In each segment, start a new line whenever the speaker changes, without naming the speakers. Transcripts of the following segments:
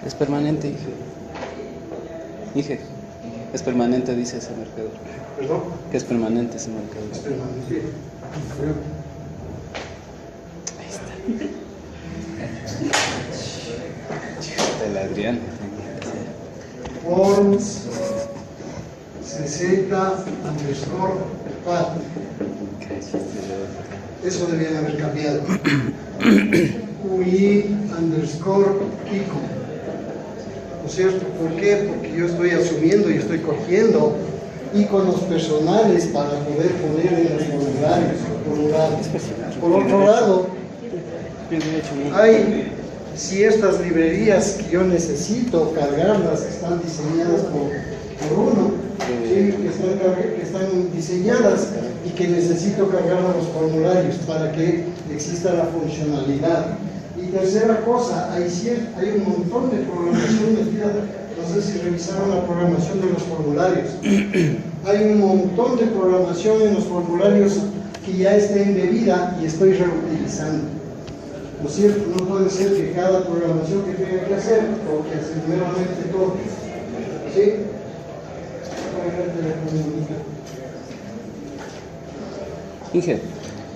Es permanente, hijo. Dije, es permanente, dice ese marcador.
¿Perdón?
Que es permanente ese marcador.
Es permanente.
Ahí está. El Adrián.
Forms 60 underscore pat. Eso debían haber cambiado. UI underscore Kiko. ¿No es cierto? ¿Por qué? Porque yo estoy asumiendo y estoy cogiendo iconos personales para poder poner en los formularios. Por otro lado, hay ciertas librerías que yo necesito cargarlas, que están diseñadas por uno, ¿sí? que están diseñadas y que necesito cargarlas a los formularios para que exista la funcionalidad. Y tercera cosa, hay un montón de programación metida. No sé si revisaron la programación de los formularios. Hay un montón de programación en los formularios que ya está embebida y estoy reutilizando. ¿No es cierto? No puede ser que cada programación que tenga que hacer, o que hacer nuevamente todo. ¿Sí?
Inge,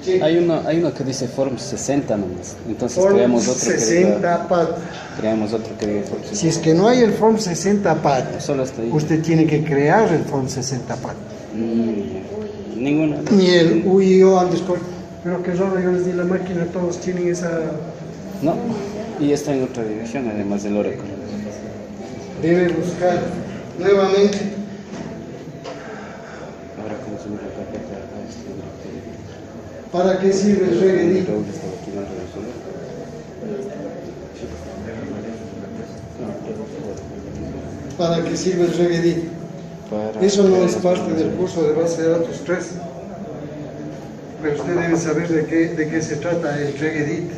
Sí.
hay uno que dice Form 60 nomás. Entonces
Form
creamos otro
60 pad.
Creamos otro que diga Form 60.
Si es que no hay el Form 60 pad,
Solo está ahí.
usted tiene que crear el Form 60 pad.
Ninguno.
Ni el UIO underscore. Pero qué raro, yo les di la máquina, todos tienen esa.
No. Y está en otra dirección, además del Oracle.
Debe buscar nuevamente.
Ahora consumir la carpeta.
¿Para qué sirve el regedit? ¿Para qué sirve el regedit? Eso no es parte del curso de base de datos 3. Pero usted debe saber de qué se trata el regedit.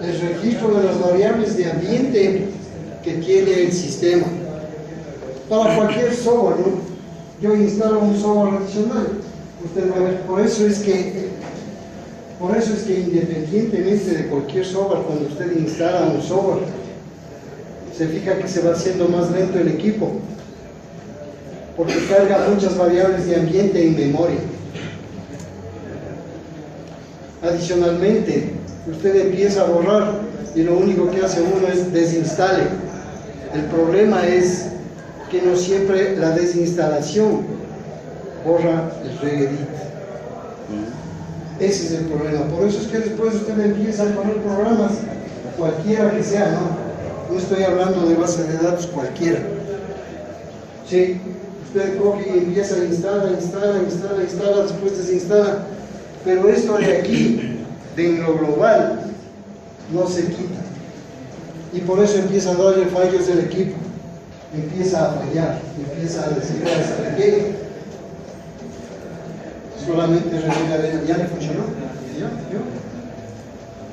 El registro de las variables de ambiente que tiene el sistema. Para cualquier software, ¿no? Yo instalo un software adicional. Usted va a ver, por eso es que independientemente de cualquier software, cuando usted instala un software, se fija que se va haciendo más lento el equipo, porque carga muchas variables de ambiente en memoria. Adicionalmente, usted empieza a borrar y lo único que hace uno es desinstale. El problema es que no siempre la desinstalación borra el regedit. Ese es el problema. Por eso es que después usted empieza a poner programas, cualquiera que sea, ¿no? No estoy hablando de base de datos cualquiera. Sí, usted coge y empieza a instalar, después desinstala. Pero esto de aquí, en lo global, no se quita. Y por eso empieza a darle fallos del equipo. Empieza a fallar, empieza a decir, ¿sabe qué? Solamente revela, ¿ya le funcionó? ¿Ya?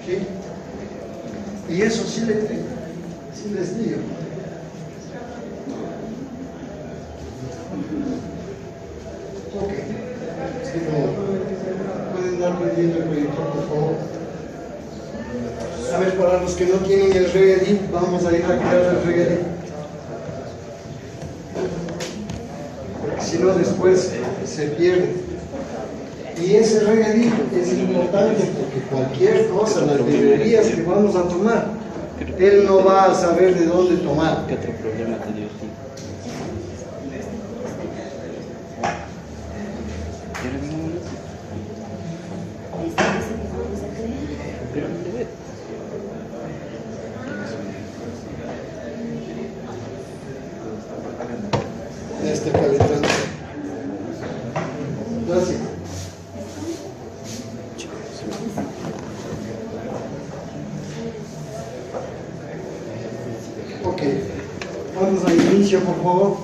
¿Sí? Y eso sí les digo. Ok. Si no, pueden dar pendiente el proyector, por favor. A ver, para los que no tienen el regedit, vamos a ir a crear el regedit. Si no, después se pierde. Y ese regedit es importante porque cualquier cosa, las librerías que vamos a tomar, él no va a saber de dónde tomar.
¿Qué otro problema tenía aquí?
Ya está calentando. Gracias. Ok. Vamos a inicio, por favor.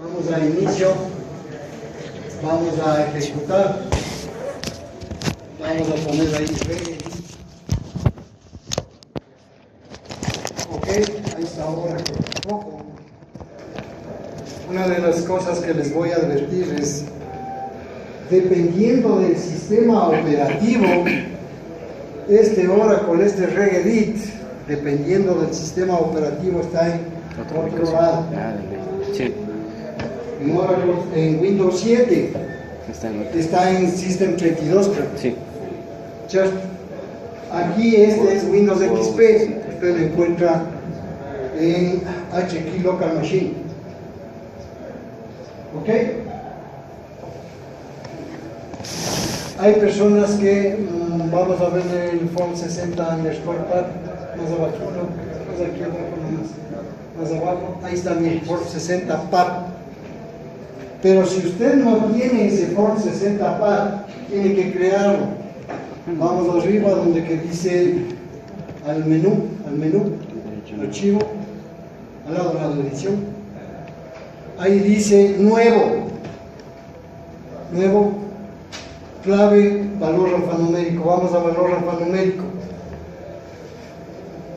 Vamos a inicio. Vamos a ejecutar. Vamos a poner ahí regedit. Ok, ahí está ahora. Ojo. Una de las cosas que les voy a advertir es, dependiendo del sistema operativo, Este Oracle, este Regedit, dependiendo del sistema operativo, está en otro lado.
Sí.
En Oracle, en Windows 7 está en System 32, creo.
Sí.
¿Cierto? Aquí este es Windows XP, usted lo encuentra en HK Local Machine. ¿Ok? Hay personas que, vamos a ver el form 60 underscore pad, más abajo, más aquí abajo, más abajo, ahí está mi form 60 pad. Pero si usted no tiene ese form 60 pad, tiene que crearlo. Vamos arriba donde que dice al menú, archivo, al lado de la edición. Ahí dice nuevo, clave, valor alfanumérico. Vamos a valor alfanumérico.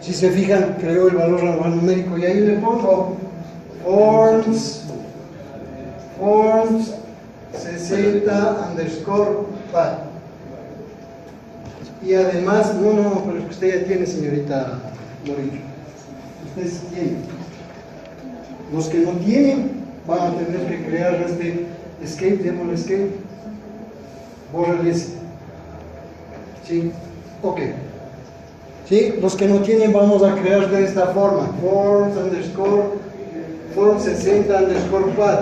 Si se fijan, creo el valor alfanumérico y ahí le pongo forms 60 underscore pad. Y además, no, pero usted ya tiene, señorita Morillo. Usted sí tiene. Los que no tienen van a tener que crear este escape, démosle escape. Bórrale ese. ¿Sí? Ok. ¿Sí? Los que no tienen vamos a crear de esta forma. Form 60 underscore pad.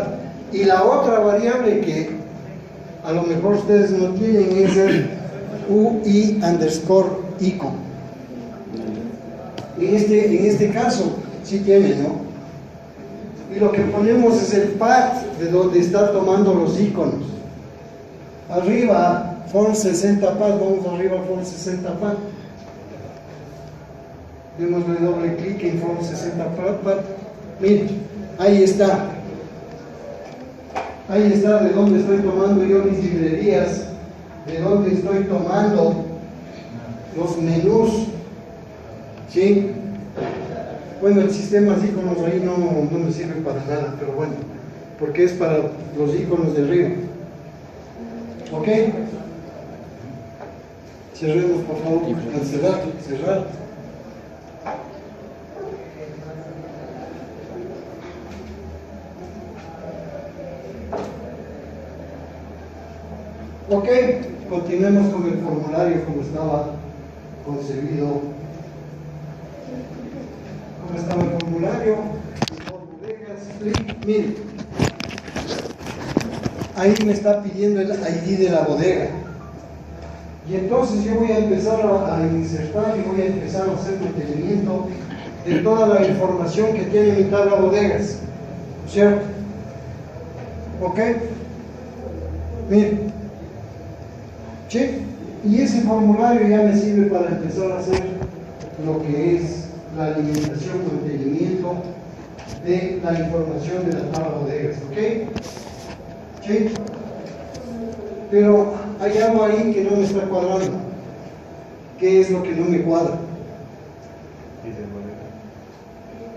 Y la otra variable que a lo mejor ustedes no tienen es el UI underscore icon. En este caso sí tienen, ¿no? Y lo que ponemos es el pad de donde está tomando los iconos. Arriba, form 60 pad, vamos arriba, form 60 pad. Démosle doble clic en form 60 pad. Miren, ahí está. Ahí está de donde estoy tomando yo mis librerías, de donde estoy tomando los menús. ¿Sí? Bueno, el sistema de iconos ahí no me sirve para nada, pero bueno, porque es para los iconos de arriba. ¿Ok? Cerremos, por favor. Cancelar, cerrar. Ok, continuemos con el formulario como estaba concebido. ¿Cómo estaba el formulario? Miren, ahí me está pidiendo el ID de la bodega. Y entonces yo voy a empezar a insertar y voy a empezar a hacer mantenimiento de toda la información que tiene mi tabla bodegas. ¿Cierto? ¿Ok? Miren. ¿Sí? Y ese formulario ya me sirve para empezar a hacer lo que es la alimentación, mantenimiento de la información de la tabla bodegas, ¿ok? ¿Sí? Pero hay algo ahí que no me está cuadrando. ¿Qué es lo que no me cuadra?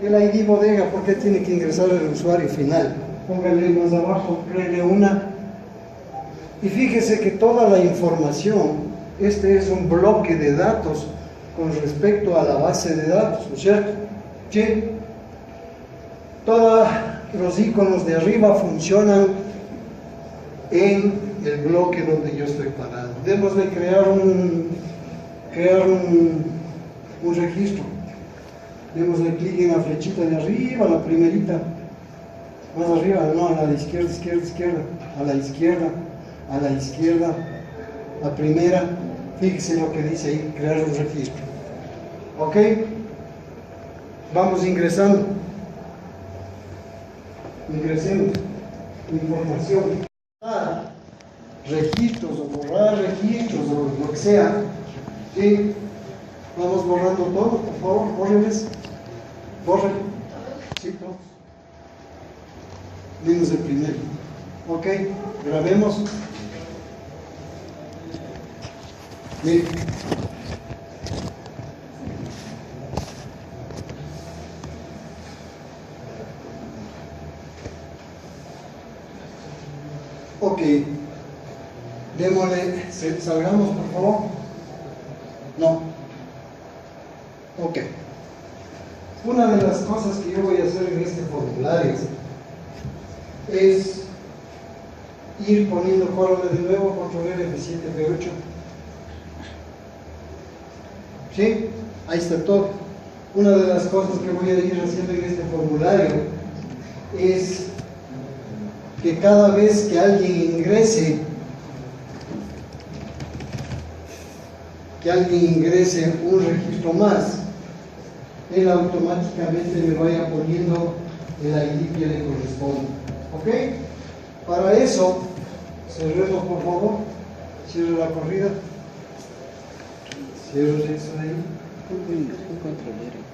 El ID bodega, ¿por qué tiene que ingresar el usuario final? Póngale más abajo, créele una. Y fíjese que toda la información, este es un bloque de datos con respecto a la base de datos, ¿no es cierto? ¿Sí? Todos los iconos de arriba funcionan en el bloque donde yo estoy parado. Debemos de crear un registro. Demos de clic en la flechita de arriba, la primerita. Más arriba, no, a la izquierda, a la izquierda, la primera. Fíjese lo que dice ahí, crear un registro. ¿Ok? Vamos ingresando. Ingresemos información. Registros o borrar registros o lo que sea. ¿Sí? Vamos borrando todo, por favor, bórrenles. Borren. Sí, todos. Menos el primero. Ok, grabemos. Miren. Ok, démosle, salgamos por favor. No. Ok. Una de las cosas que yo voy a hacer en este formulario es ir poniendo, córrele de nuevo, control F7, F8. ¿Sí? Ahí está todo. Una de las cosas que voy a ir haciendo en este formulario es que cada vez que alguien ingrese un registro más, él automáticamente me vaya poniendo el ID que le corresponde. ¿Ok? Para eso, cerremos por favor, cierre la corrida, cierre eso de ahí.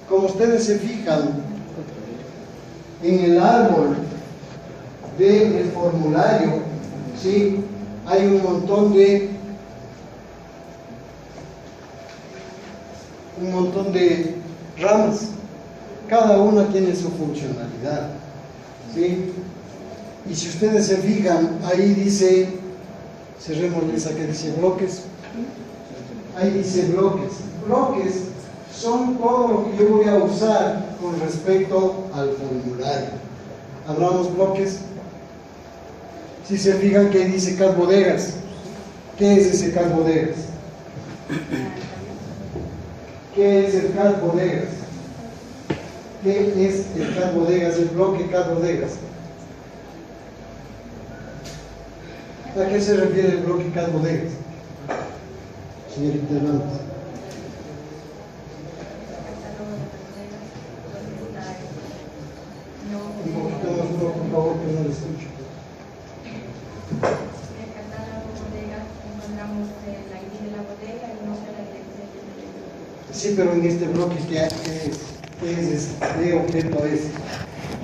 Como ustedes se fijan, en el árbol del formulario, ¿sí? Hay un montón de ramas, cada una tiene su funcionalidad, ¿sí? Y si ustedes se fijan, ahí dice, cerremos esa que dice bloques, ahí dice bloques. Bloques son todo lo que yo voy a usar con respecto al formulario. Hablamos bloques. Si se fijan que dice CAD bodegas, ¿qué es ese CAD bodegas? ¿Qué es el CAD bodegas? ¿Qué es el CAD bodegas? El bloque CAD bodegas. ¿A qué se refiere el bloque CAD bodegas? Señorita Hernández. Un poquito más duro, por favor, que no lo escucho.
En el catálogo bodega encontramos el ID de la bodega y no sé la dirección.
Sí, pero en este bloque, ¿qué es? ¿Qué objeto es?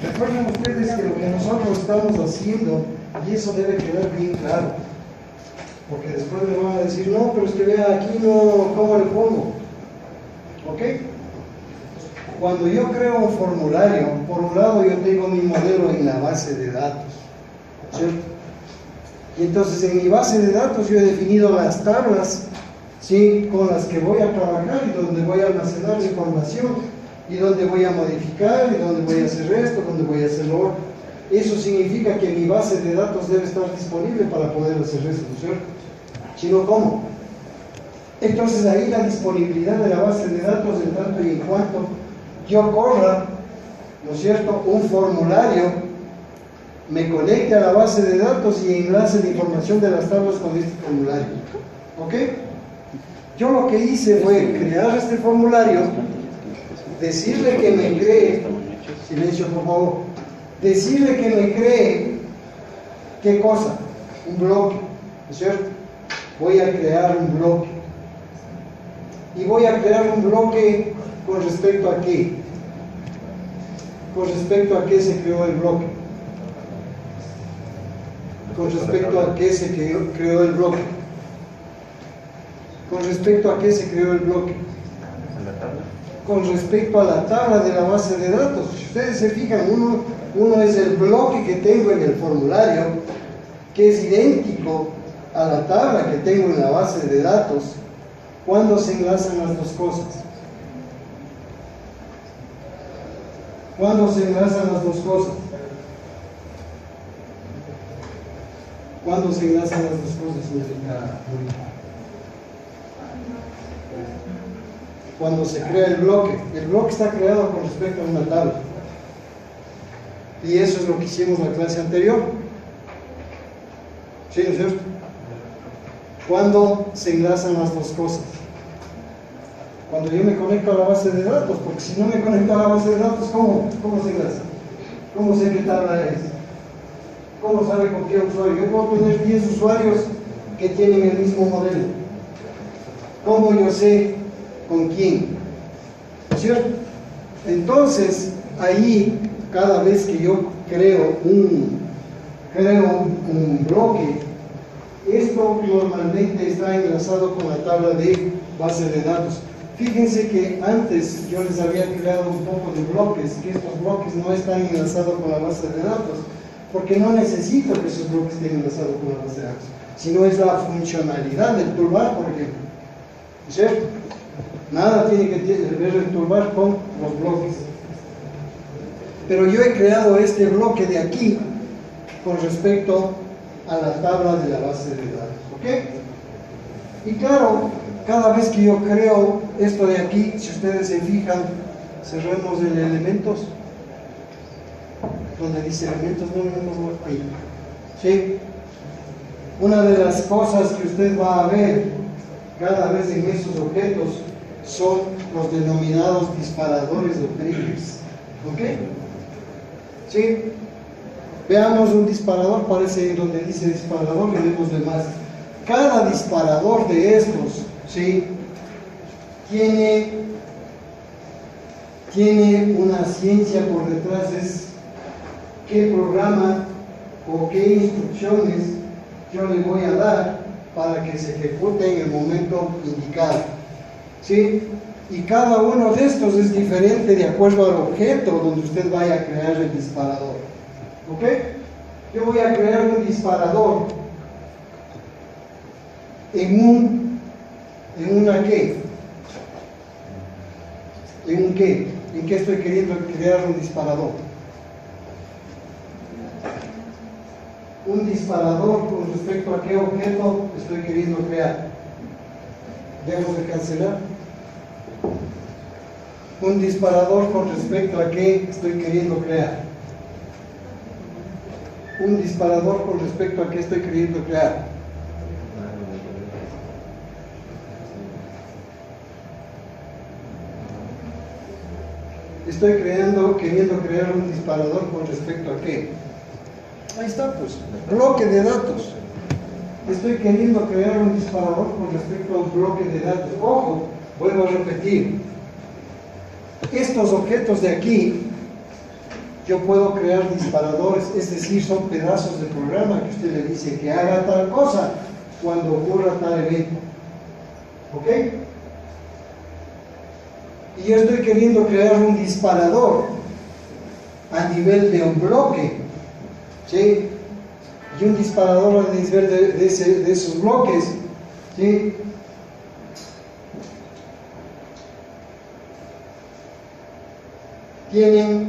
Recuerden ustedes que lo que nosotros estamos haciendo, y eso debe quedar bien claro, porque después me van a decir, no, pero es que vea aquí, no, ¿cómo le pongo? ¿Ok? Cuando yo creo un formulario, por un lado yo tengo mi modelo en la base de datos, ¿cierto? Y entonces en mi base de datos yo he definido las tablas, ¿sí?, con las que voy a trabajar y donde voy a almacenar la información y donde voy a modificar y donde voy a hacer esto, donde voy a hacer lo otro. Eso significa que mi base de datos debe estar disponible para poder hacer esto, ¿no es cierto? Si no, ¿cómo? Entonces ahí la disponibilidad de la base de datos en tanto y en cuanto yo corra, ¿no es cierto?, un formulario, me conecte a la base de datos y enlace la información de las tablas con este formulario. ¿Ok? Yo lo que hice fue crear este formulario, decirle que me cree, silencio por favor, decirle que me cree, ¿qué cosa? Un bloque, ¿no es cierto? Voy a crear un bloque. Y voy a crear un bloque con respecto a qué. Con respecto a qué se creó el bloque. Con respecto a qué se creó el bloque. Con respecto a qué se creó el bloque. Con respecto a la tabla de la base de datos. Si ustedes se fijan, uno es el bloque que tengo en el formulario, que es idéntico a la tabla que tengo en la base de datos. ¿Cuándo se enlazan las dos cosas? ¿Cuándo se enlazan las dos cosas? ¿Cuándo se enlazan las dos cosas, señorita? Cuando se crea el bloque. El bloque está creado con respecto a una tabla. Y eso es lo que hicimos en la clase anterior. ¿Sí, no es cierto? ¿Cuándo se enlazan las dos cosas? Cuando yo me conecto a la base de datos, porque si no me conecto a la base de datos, ¿cómo se enlaza? ¿Cómo sé qué tabla es? ¿Cómo sabe con qué usuario? Yo puedo tener 10 usuarios que tienen el mismo modelo. ¿Cómo yo sé con quién? ¿No es cierto? Entonces, ahí, cada vez que yo creo un bloque, esto normalmente está enlazado con la tabla de base de datos. Fíjense que antes yo les había creado un poco de bloques, que estos bloques no están enlazados con la base de datos, porque no necesito que esos bloques estén enlazados con la base de datos, sino es la funcionalidad del toolbar, por ejemplo. ¿Cierto? Nada tiene que perturbar con los bloques. Pero yo he creado este bloque de aquí con respecto a la tabla de la base de datos, ¿ok? Y claro, cada vez que yo creo esto de aquí, si ustedes se fijan, cerremos el elementos, donde dice elementos, no, ahí, ¿sí? Una de las cosas que usted va a ver cada vez en esos objetos son los denominados disparadores o triggers, ¿ok? ¿Sí? Veamos un disparador, parece donde dice disparador, y vemos demás. Cada disparador de estos, ¿sí?, tiene una ciencia por detrás, es qué programa o qué instrucciones yo le voy a dar para que se ejecute en el momento indicado, ¿sí? Y cada uno de estos es diferente de acuerdo al objeto donde usted vaya a crear el disparador, ¿ok? Yo voy a crear un disparador ¿en una qué? ¿En un qué? ¿En qué estoy queriendo crear un disparador? Un disparador con respecto a qué objeto estoy queriendo crear. ¿Debo de cancelar? Un disparador con respecto a qué estoy queriendo crear. Un disparador con respecto a qué estoy queriendo crear. Estoy queriendo crear un disparador con respecto a qué. Ahí está, pues, bloque de datos. Estoy queriendo crear un disparador con respecto a un bloque de datos. Ojo, vuelvo a repetir. Estos objetos de aquí, yo puedo crear disparadores, es decir, son pedazos de programa que usted le dice que haga tal cosa cuando ocurra tal evento. ¿Ok? Y yo estoy queriendo crear un disparador a nivel de un bloque, ¿sí? Y un disparador a nivel de esos bloques, ¿sí? Tienen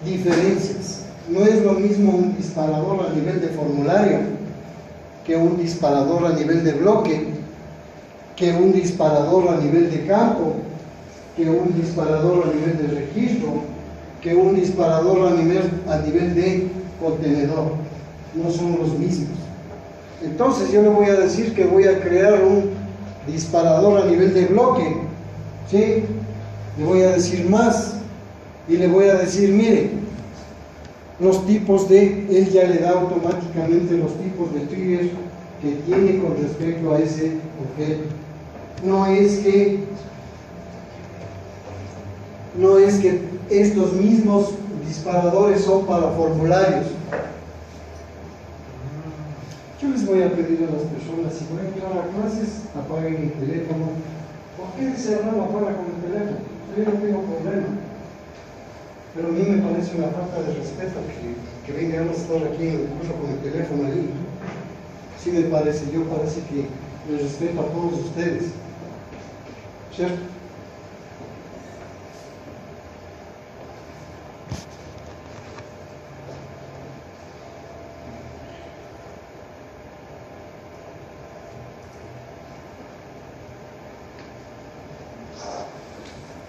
diferencias. No es lo mismo un disparador a nivel de formulario que un disparador a nivel de bloque, que un disparador a nivel de campo, que un disparador a nivel de registro, que un disparador a nivel de contenedor. No son los mismos. Entonces yo le voy a decir que voy a crear un disparador a nivel de bloque, ¿sí? Le voy a decir más y le voy a decir, mire, los tipos él ya le da automáticamente los tipos de trigger que tiene con respecto a ese objeto. No es que estos mismos disparadores son para formularios. Yo les voy a pedir a las personas, si van a entrar a clases, apaguen el teléfono. ¿Por qué dice no apaga con el teléfono? Yo no tengo problema. Pero a mí me parece una falta de respeto que vengamos a estar aquí en el curso con el teléfono ahí. Sí me parece, yo parece que les respeto a todos ustedes. ¿Cierto?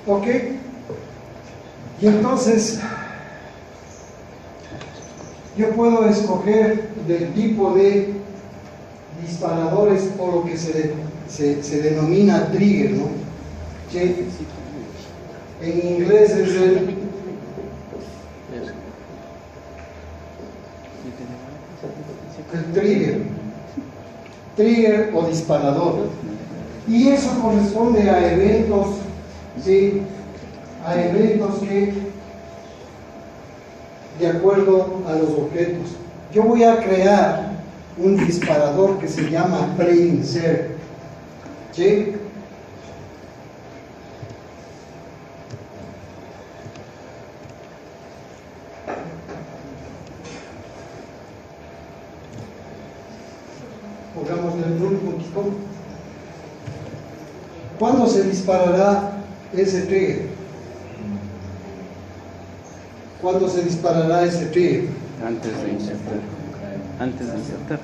¿Ok? Y entonces yo puedo escoger del tipo de disparadores o lo que se denomina trigger, ¿no? ¿Sí? En inglés es el trigger o disparador, y eso corresponde a eventos, ¿sí? A eventos que de acuerdo a los objetos. Yo voy a crear un disparador que se llama pre-insert, ¿sí? Pongámosle el un poquito. ¿Cuándo se disparará ese trigger? ¿Cuándo se disparará ese trigger?
Antes de insertar. Antes de insertar.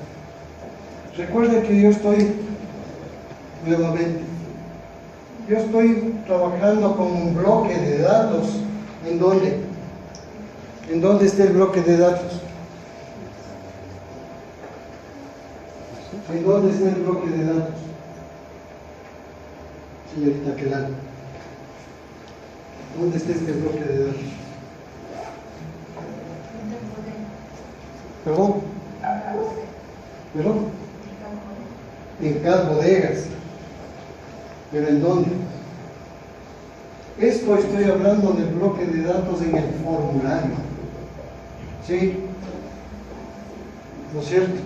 Recuerden que yo estoy, nuevamente, yo estoy trabajando con un bloque de datos. ¿En dónde? ¿En dónde está el bloque de datos? ¿En dónde está el bloque de datos? Señorita Quelán, ¿dónde está este bloque de datos? ¿Perdón? ¿Perdón? En CAD bodegas. ¿Pero en dónde? Esto estoy hablando del bloque de datos en el formulario. ¿Sí? ¿No es cierto?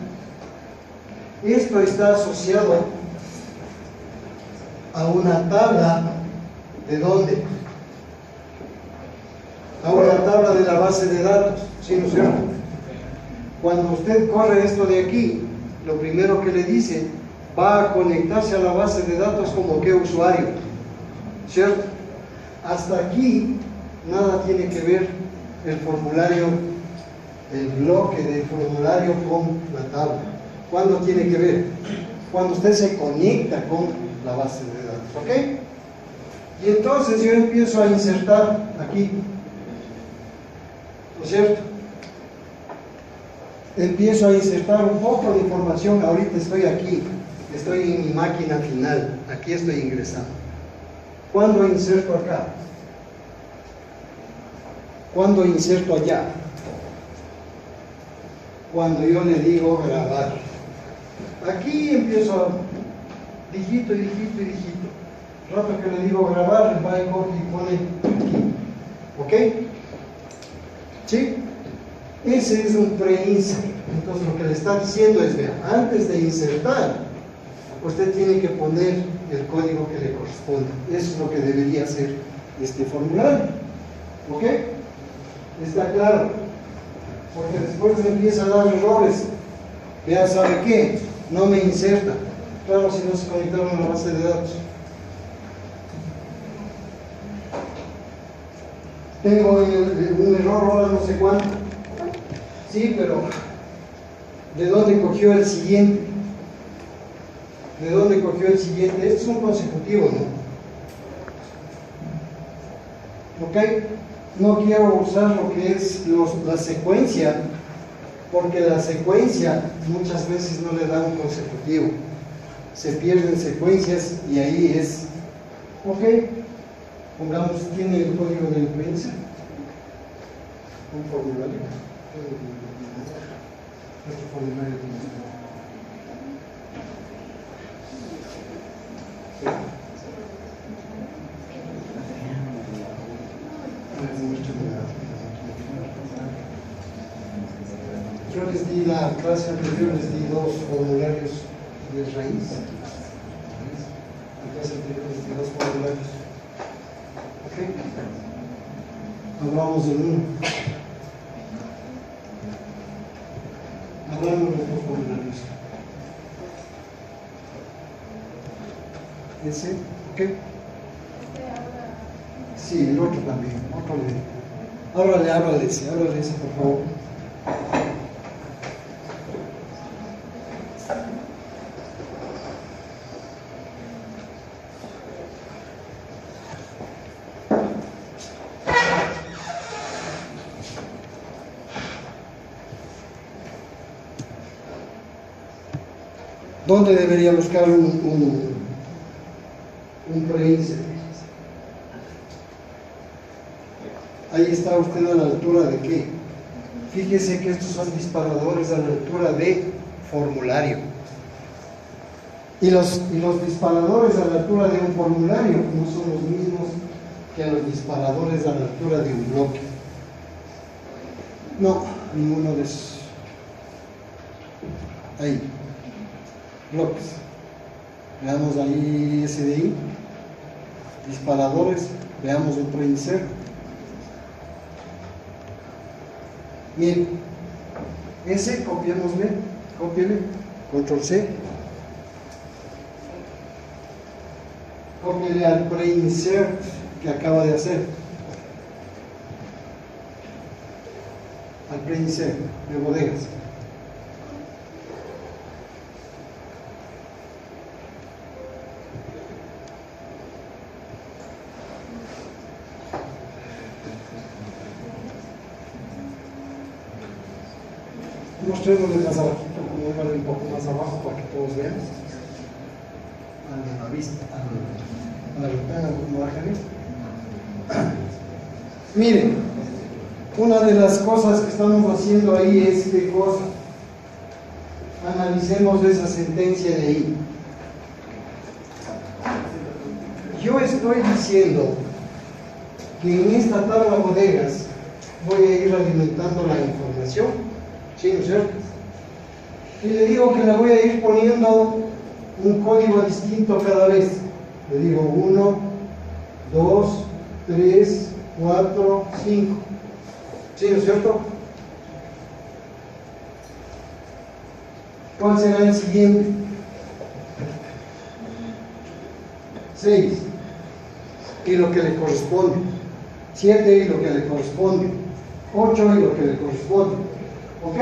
Esto está asociado a una tabla. ¿De dónde? A una tabla de la base de datos. ¿Sí, no es cierto? Cuando usted corre esto de aquí, lo primero que le dice, va a conectarse a la base de datos como qué usuario, ¿cierto? Hasta aquí nada tiene que ver el formulario, el bloque del formulario con la tabla. ¿Cuándo tiene que ver? Cuando usted se conecta con la base de datos, ¿ok? Y entonces yo empiezo a insertar aquí, ¿no es cierto? Empiezo a insertar un poco de información. Ahorita estoy aquí, estoy en mi máquina final, aquí estoy ingresando. ¿Cuándo inserto acá? ¿Cuándo inserto allá? Cuando yo le digo grabar. Aquí empiezo a dígito, dígito y dígito. Rato que le digo grabar, va y coge y pone aquí. ¿Ok? ¿Sí? Ese es un pre-insert. Entonces lo que le está diciendo es, vea, antes de insertar, usted tiene que poner el código que le corresponde. Eso es lo que debería hacer este formulario. ¿Ok? ¿Está claro? Porque después empieza a dar errores. Ya sabe qué, no me inserta. Claro, si no se conectaron a la base de datos. Tengo un error ahora no sé cuánto. Sí, pero ¿de dónde cogió el siguiente? ¿De dónde cogió el siguiente? Este es un consecutivo, ¿no? ¿Ok? No quiero usar lo que es la secuencia, porque la secuencia muchas veces no le da un consecutivo. Se pierden secuencias y ahí es. ¿Ok? Pongamos, ¿tiene el código de influencia? Un formulario. Nuestro formulario tiene esto. Yo les di la clase anterior, les di dos formularios de raíz. La clase anterior les di dos formularios. ¿Ok? Hablamos del uno. Hablamos de los dos formularios. Ese, ¿ok? Sí, el otro también. Otro le. Ábrale ese, por favor. ¿Dónde debería buscar un pre-insert? Ahí está usted a la altura de qué. Fíjese que estos son disparadores a la altura de formulario. Y los disparadores a la altura de un formulario no son los mismos que los disparadores a la altura de un bloque. No, ninguno de esos. Ahí. Bloques. Veamos ahí SDI. Disparadores. Veamos un pre-insert. Bien, ese copiémosle, cópiele, control C. Cópiale al pre-insert que acaba de hacer. Al pre-insert de bodegas. Mostrémosle más abajo, como iba un poco más abajo para que todos vean. A la vista, a la ventana, como bajaré. Miren, una de las cosas que estamos haciendo ahí es qué cosa. Analicemos esa sentencia de ahí. Yo estoy diciendo que en esta tabla bodegas voy a ir alimentando la información. ¿Sí, no es cierto? Y le digo que le voy a ir poniendo un código distinto cada vez. Le digo 1, 2, 3, 4, 5. ¿Sí, no es cierto? ¿Cuál será el siguiente? 6. Y lo que le corresponde. 7 y lo que le corresponde. 8 y lo que le corresponde. ¿Ok?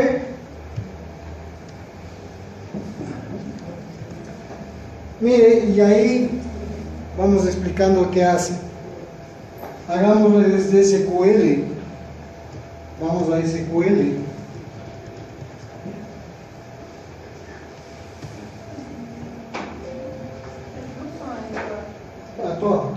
Mire, y ahí vamos explicando qué hace. Hagámoslo desde SQL. Vamos a SQL. A todo.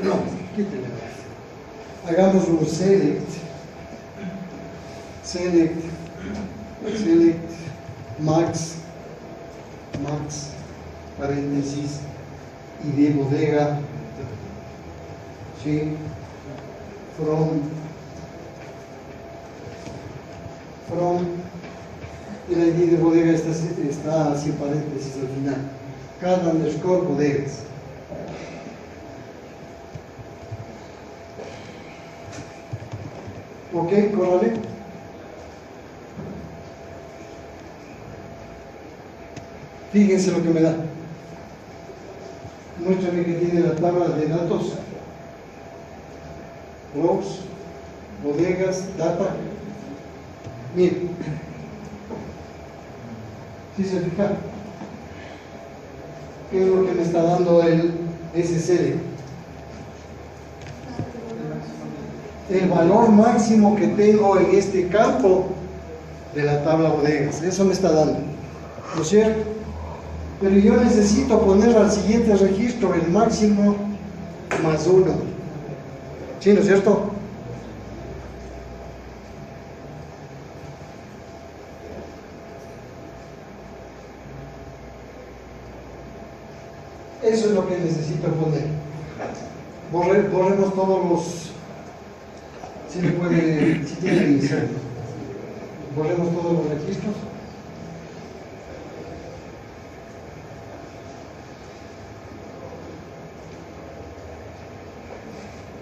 No, quítale. Hagamos un select, max, paréntesis, y de bodega, ¿sí? From, el ID de bodega está sin paréntesis al final, cada underscore bodegas. Ok, córrale. Fíjense lo que me da. Muéstrame que tiene la tabla de datos. Logs, bodegas, data. Miren. ¿Sí se fija? ¿Qué es lo que me está dando el SSL? El valor máximo que tengo en este campo de la tabla bodegas. Eso me está dando. ¿No es cierto? Pero yo necesito poner al siguiente registro el máximo más 1. ¿Sí, no es cierto? Eso es lo que necesito poner. Borremos todos los... Si le puede, si tiene que iniciar. Borremos todos los registros.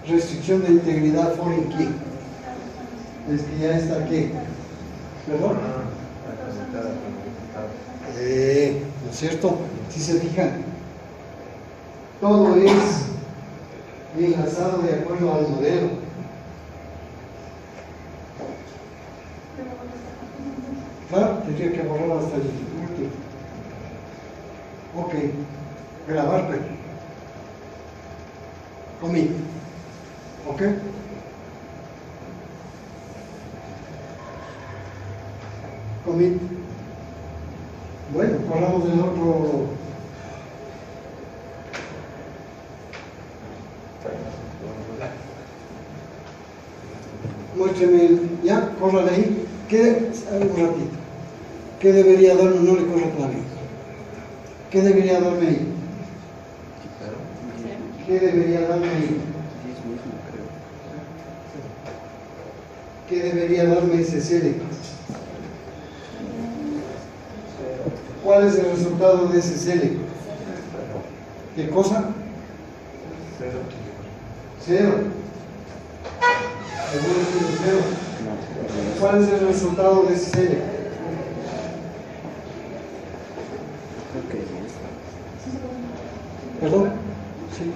Restricción de integridad foreign key. Es que ya está aquí. ¿Perdón? ¿No es cierto? Si se fijan, todo es enlazado de acuerdo al modelo. Claro, tendría que borrar hasta el último. Ok, grabar, pero commit. Ok. Commit. Bueno, corramos el otro. Muéstrame, ya, córrale ahí. Un ratito. ¿Qué debería darme? No le corro todavía. ¿Qué debería darme ahí? ¿Qué debería darme ahí? ¿Qué debería darme ese select? ¿Cuál es el resultado de ese select? ¿Qué cosa? Cero. ¿Seguro que es cero? ¿Cuál es el resultado de ese select? ¿Perdón? Sí.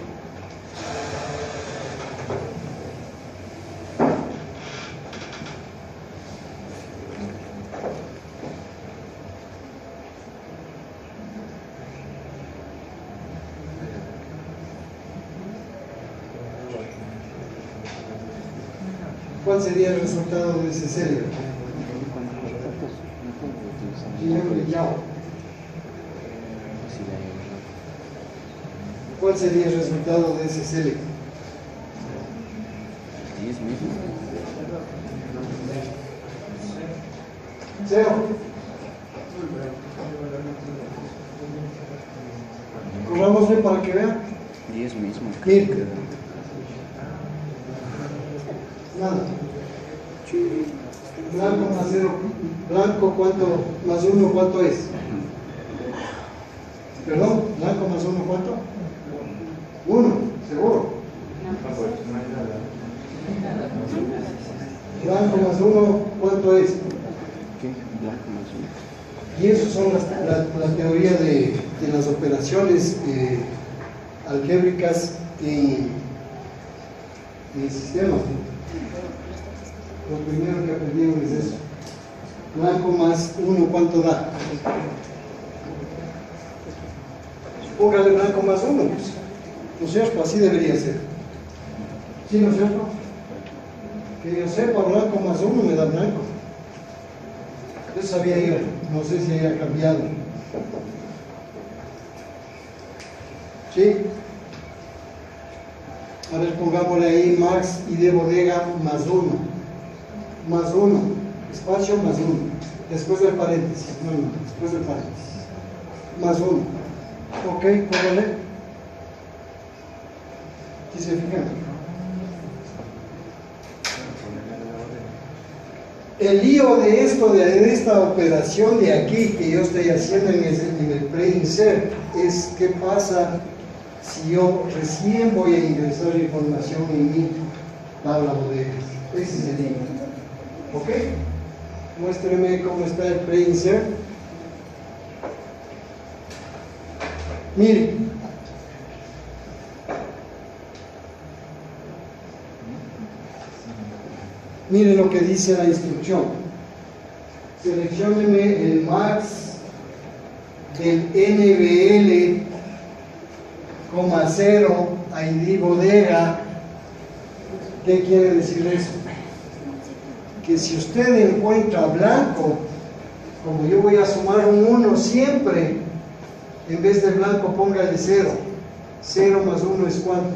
¿Cuál sería el resultado de ese select? ¿Cuál sería el resultado de ese select?
10 mismo.
Cero. Corrámosle para que vean.
10 mismo.
Mire. Nada. Blanco más cero. Blanco, ¿cuánto? Más uno, ¿cuánto es? Perdón, blanco más uno, ¿cuánto? Uno, seguro. Blanco más uno, ¿cuánto es?
¿Qué? Blanco más 1.
Y eso son la teoría de las operaciones algébricas en sistemas. Lo primero que aprendimos es eso. Blanco más 1, ¿cuánto da? Póngale blanco más 1, pues. ¿No es cierto? Así debería ser. ¿Sí, no es cierto? Que yo sepa, blanco más 1 me da blanco. Eso había ido, no sé si haya cambiado. ¿Sí? A ver, pongámosle ahí max y de bodega más 1. Más 1. Espacio más 1. Después del paréntesis. No, después del paréntesis. Más 1. Ok, póngale. ¿Sí se fijan? El lío de esto, de esta operación de aquí que yo estoy haciendo en el pre-insert es qué pasa si yo recién voy a ingresar información en mi tabla bodega. Ese es el lío. ¿Ok? Muéstreme cómo está el pre-insert. Mire. Mire lo que dice la instrucción. Seleccióneme el max del NBL, 0, ID bodega. ¿Qué quiere decir eso? Que si usted encuentra blanco, como yo voy a sumar un 1 siempre, en vez de blanco póngale 0. 0 más 1 es ¿cuánto?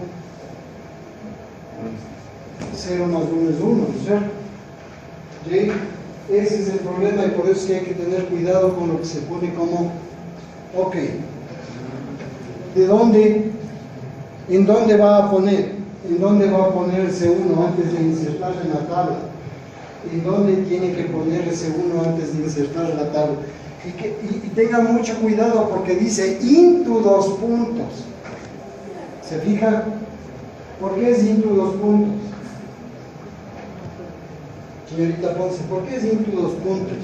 0 más 1 es 1, ¿no es cierto? ¿Sí? Ese es el problema y por eso es que hay que tener cuidado con lo que se pone como ok. ¿De dónde? ¿En dónde va a poner? ¿En dónde va a poner ese 1 antes de insertar en la tabla? ¿En dónde tiene que poner ese 1 antes de insertar en la tabla? Y tengan mucho cuidado porque dice into 2 puntos. ¿Se fija? ¿Por qué es into 2 puntos? Señorita Ponce, ¿por qué es into 2 puntos?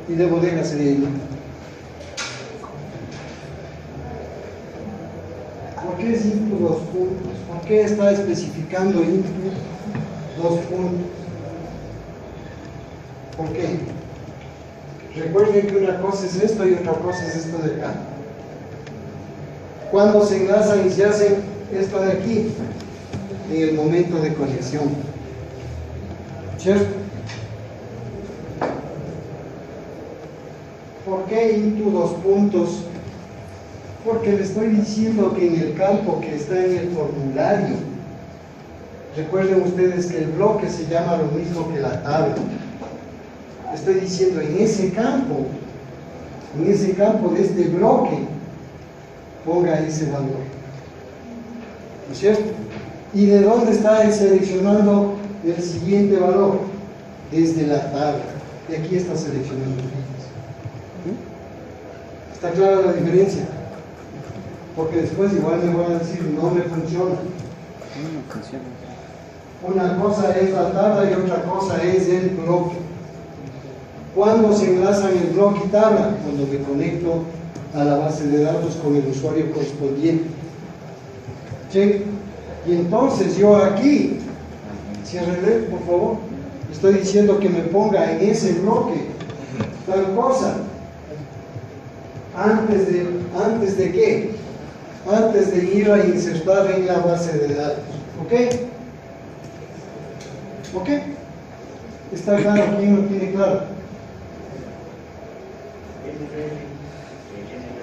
Y de bodega sería into. ¿Por qué es into 2 puntos? ¿Por qué está especificando into 2 puntos? ¿Por qué? Recuerden que una cosa es esto y otra cosa es esto de acá. Cuando se enlazan y se hacen esto de aquí, en el momento de conexión. ¿Cierto? ¿Por qué into 2 puntos? Porque le estoy diciendo que en el campo que está en el formulario, recuerden ustedes que el bloque se llama lo mismo que la tabla. Estoy diciendo en ese campo de este bloque, ponga ese valor. ¿No es cierto? ¿Y de dónde está seleccionando el siguiente valor? Desde la tabla. De aquí está seleccionando. ¿Está clara la diferencia? Porque después igual me voy a decir, no me funciona.
No funciona.
Una cosa es la tabla y otra cosa es el bloque. ¿Cuándo se enlazan el bloque y tabla? Cuando me conecto a la base de datos con el usuario correspondiente. ¿Sí? Y entonces yo aquí, ciérrele por favor, estoy diciendo que me ponga en ese bloque tal cosa. ¿Antes de qué? Antes de ir a insertar en la base de datos. ¿Ok? ¿Ok? ¿Está claro? ¿Quién lo tiene claro?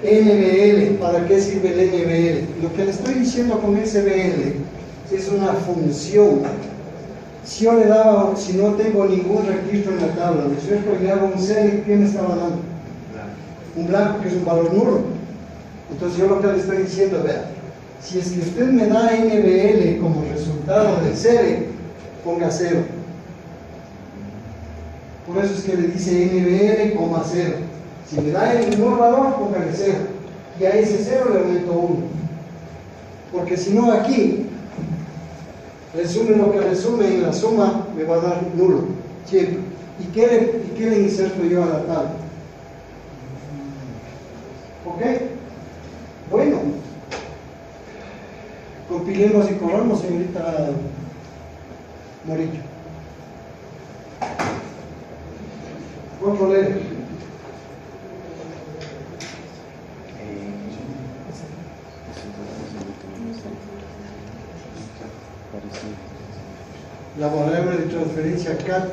NBL, ¿para qué sirve el NBL? Lo que le estoy diciendo con SBL es una función. Si yo le daba, si no tengo ningún registro en la tabla, ¿no es cierto? Y le hago un select, ¿qué me estaba dando? Un blanco, que es un valor nulo. Entonces yo lo que le estoy diciendo, vea, si es que usted me da NBL como resultado del select, ponga 0. Por eso es que le dice NBL, 0. Si me da el menor valor, póngale 0. Y a ese 0 le aumento 1. Porque si no aquí, resume lo que resume en la suma, me va a dar nulo. Siempre. ¿Y qué le inserto yo a la tabla? ¿Ok? Bueno. Compilemos y corramos, señorita Morillo. Controlero. La variable de transferencia CAT,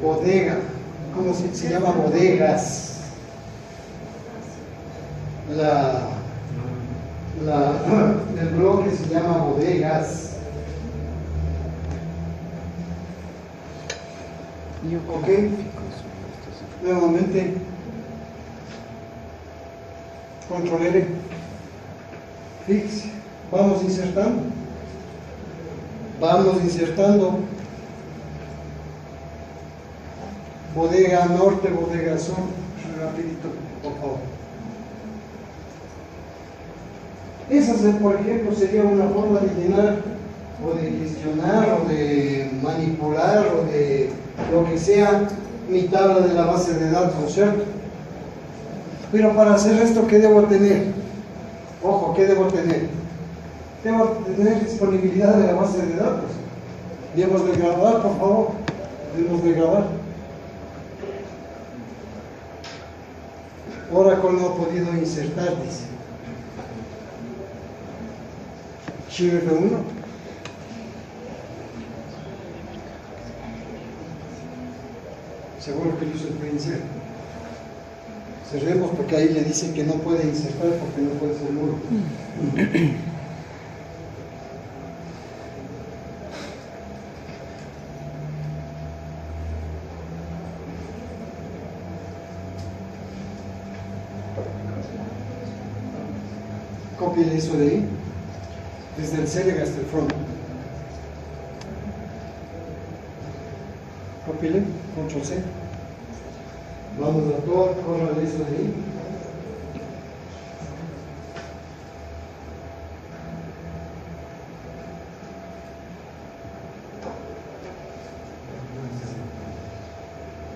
bodega, ¿cómo se llama? Bodegas. El bloque se llama bodegas. Ok. Nuevamente, controlere. Fix. Vamos insertando. Vamos insertando bodega norte, bodega sur. Rapidito, por favor. Esa, por ejemplo, sería una forma de llenar o de gestionar o de manipular o de lo que sea mi tabla de la base de datos, ¿no es cierto? Pero para hacer esto, ¿qué debo tener? Ojo, ¿qué debo tener? Debo tener disponibilidad de la base de datos. Debemos de grabar, por favor. Debemos de grabar. Oracle no ha podido insertar, dice. Shift F1. Seguro que el user puede insertar. Cerremos porque ahí le dicen que no puede insertar porque no puede ser nulo. Copie eso de ahí, desde el select hasta el front. Copiele, control C. Vamos a todo, corra eso de ahí.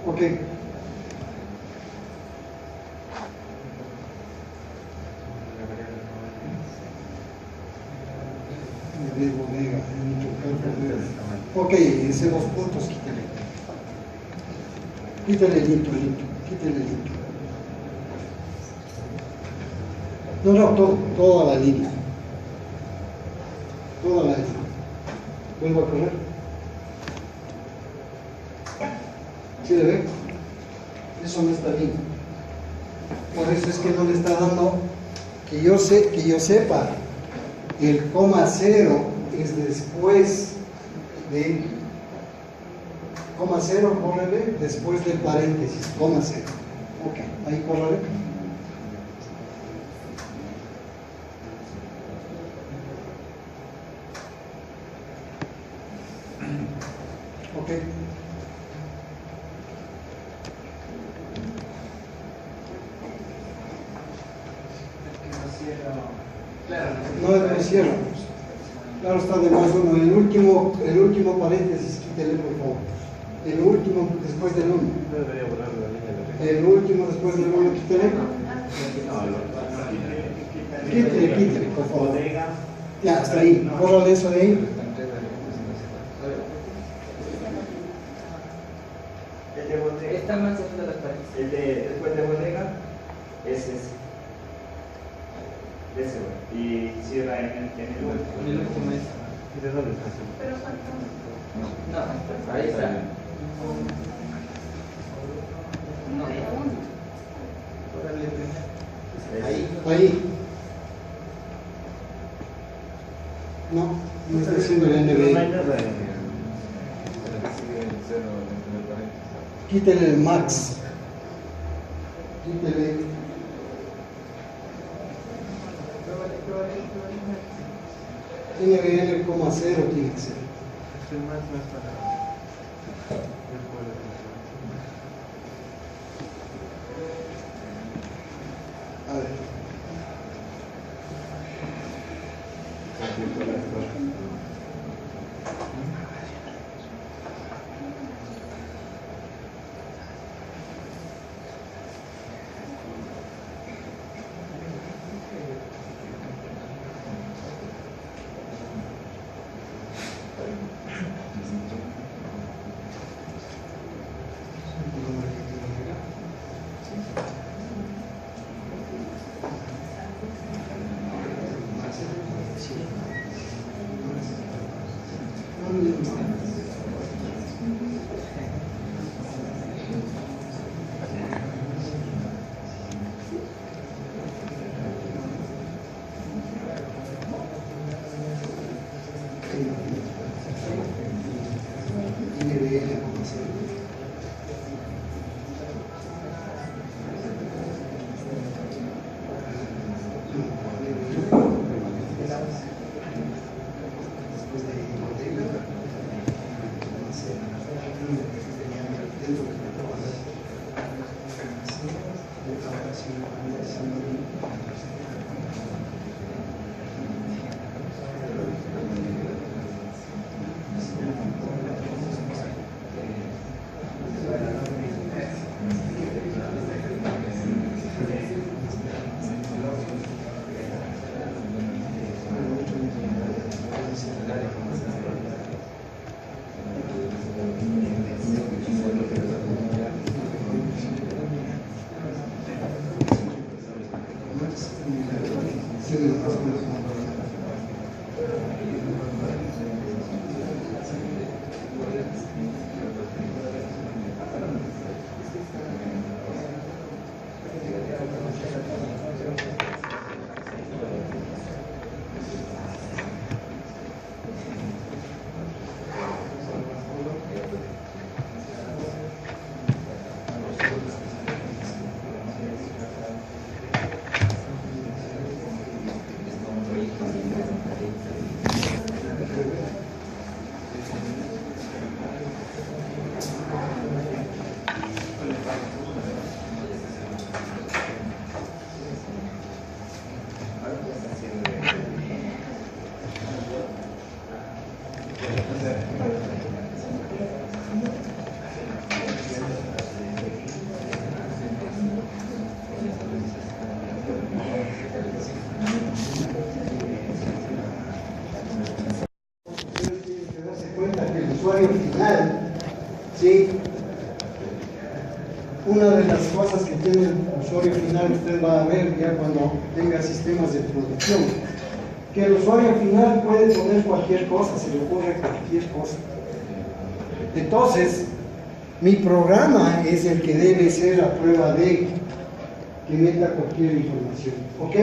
Ok. Ok, ese 2 puntos, quítale. Quítale el intro, quítale el intro. No, toda la línea. Toda la línea. Vuelvo a correr. ¿Sí le ve? Eso no está bien. Por eso es que no le está dando, que yo sepa, el coma 0 es después de coma 0, córrele, después del paréntesis, coma 0. Ok, ahí córrele. Ok. No es muy cierto. Claro, está de más uno. El último paréntesis, quítele por favor. El último después del 1. El último después del 1, quítele. Quítele, por favor. Ya, hasta ahí. Bórrale eso de ahí.
El de bodega.
Está más cerca de las paredes.
El de después de bodega es ese. Ese, güey. Y cierra en el último.
En el último es.
Pero falta
No, ahí está. No, ahí.
Ahí. No, no está haciendo el NBI. Quítele el max. Quítele. NBN, coma cero tiene que ser. A ver. Usuario final, ¿sí? Una de las cosas que tiene el usuario final, usted va a ver ya cuando tenga sistemas de producción, que el usuario final puede poner cualquier cosa, se le ocurre cualquier cosa. Entonces, mi programa es el que debe ser a prueba de que meta cualquier información, ¿ok?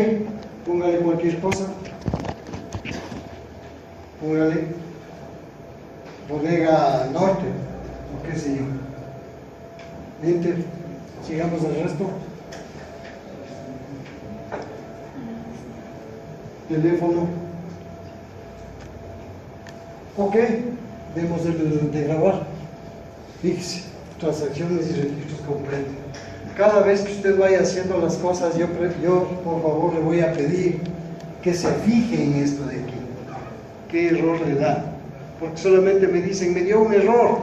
Póngale cualquier cosa, póngale bodega norte, o qué sé yo. Enter, sigamos el resto. Teléfono. Ok, demos el de grabar. Fíjese, transacciones y registros completos. Cada vez que usted vaya haciendo las cosas, yo por favor le voy a pedir que se fije en esto de aquí. ¿Qué error le da? Porque solamente me dicen, me dio un error.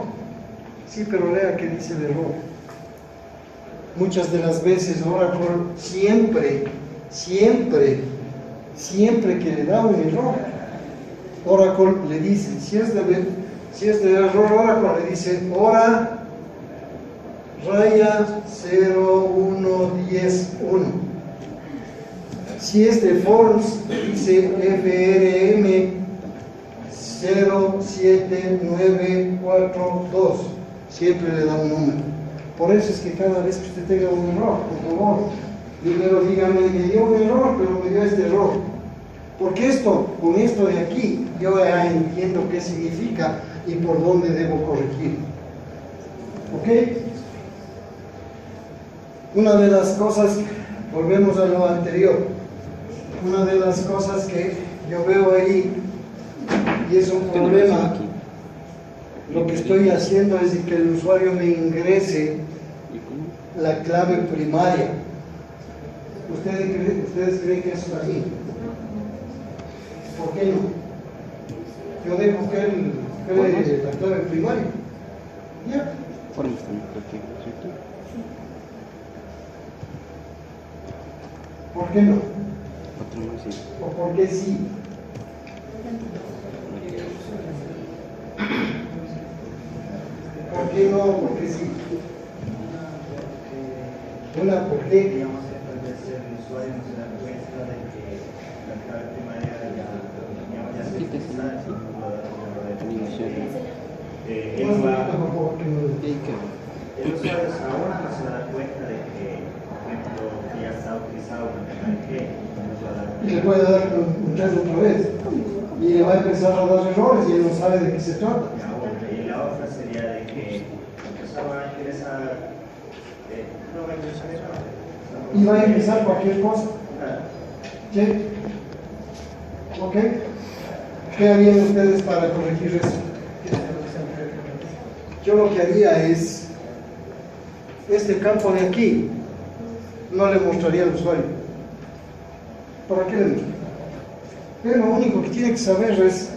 Sí, pero lea qué dice el error. Muchas de las veces Oracle siempre que le da un error, Oracle le dice, si es de error Oracle le dice hora raya 01101. Si es de Forms dice FRM 07942. Siempre le da un número. Por eso es que cada vez que usted tenga un error, por favor, primero dígame, me dio un error, pero me dio este error. Porque con esto de aquí, yo ya entiendo qué significa y por dónde debo corregir. ¿Ok? Una de las cosas, volvemos a lo anterior, una de las cosas que yo veo ahí, y es un problema, lo que estoy haciendo es que el usuario me ingrese la clave primaria. ¿Ustedes creen que eso es así? ¿Por qué no? Yo dejo que él cree la clave primaria. ¿Ya?
Formas también creo que, ¿cierto?
¿Por qué no?
Otro más, sí.
¿O por qué sí? ¿Por qué no? ¿Por qué sí? Una, ¿por qué?
Digamos que tal vez el usuario no se da cuenta de que la clave primaria ya se utiliza, si no lo da de
Animación.
él va,
Por favor, que no-
¿Y qué?
el usuario ahora no se da cuenta de que, por ejemplo, que ya está utilizado una clave que no se va a dar
Y le
cuenta.
puede dar un chance otra vez. Y le va a empezar a dar errores y él no sabe de qué se trata.
Y la otra sería de que pues ahora ingresa, no va a ingresar eso.
Y va a empezar cualquier cosa.
Claro.
¿Sí? ¿Ok? ¿Qué harían ustedes para corregir eso? Yo lo que haría es, este campo de aquí, no le mostraría al usuario. ¿Para qué le muestro? Pero lo único que tiene que saber es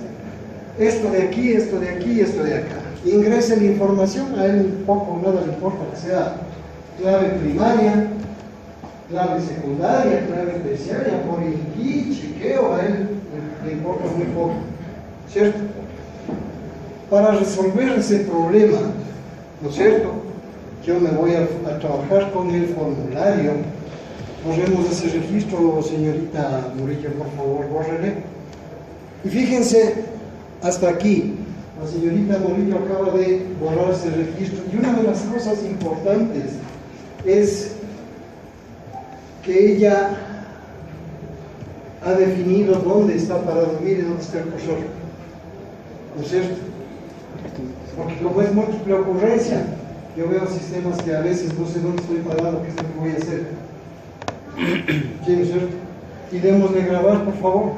esto de aquí, esto de aquí y esto de acá. Ingrese la información, a él poco o nada le importa que sea clave primaria, clave secundaria, clave terciaria, por aquí, chequeo, a él le importa muy poco, ¿cierto? Para resolver ese problema, ¿no es cierto? Yo me voy a trabajar con el formulario. Borremos ese registro, señorita Murillo, por favor, bórrele. Y fíjense, hasta aquí, la señorita Murillo acaba de borrar ese registro. Y una de las cosas importantes es que ella ha definido dónde está parado. Mire dónde está el cursor, ¿no es cierto? Porque como es múltiple ocurrencia, yo veo sistemas que a veces no sé dónde estoy parado, qué es lo que voy a hacer. ¿Sí, no es cierto? Y démosle grabar, por favor.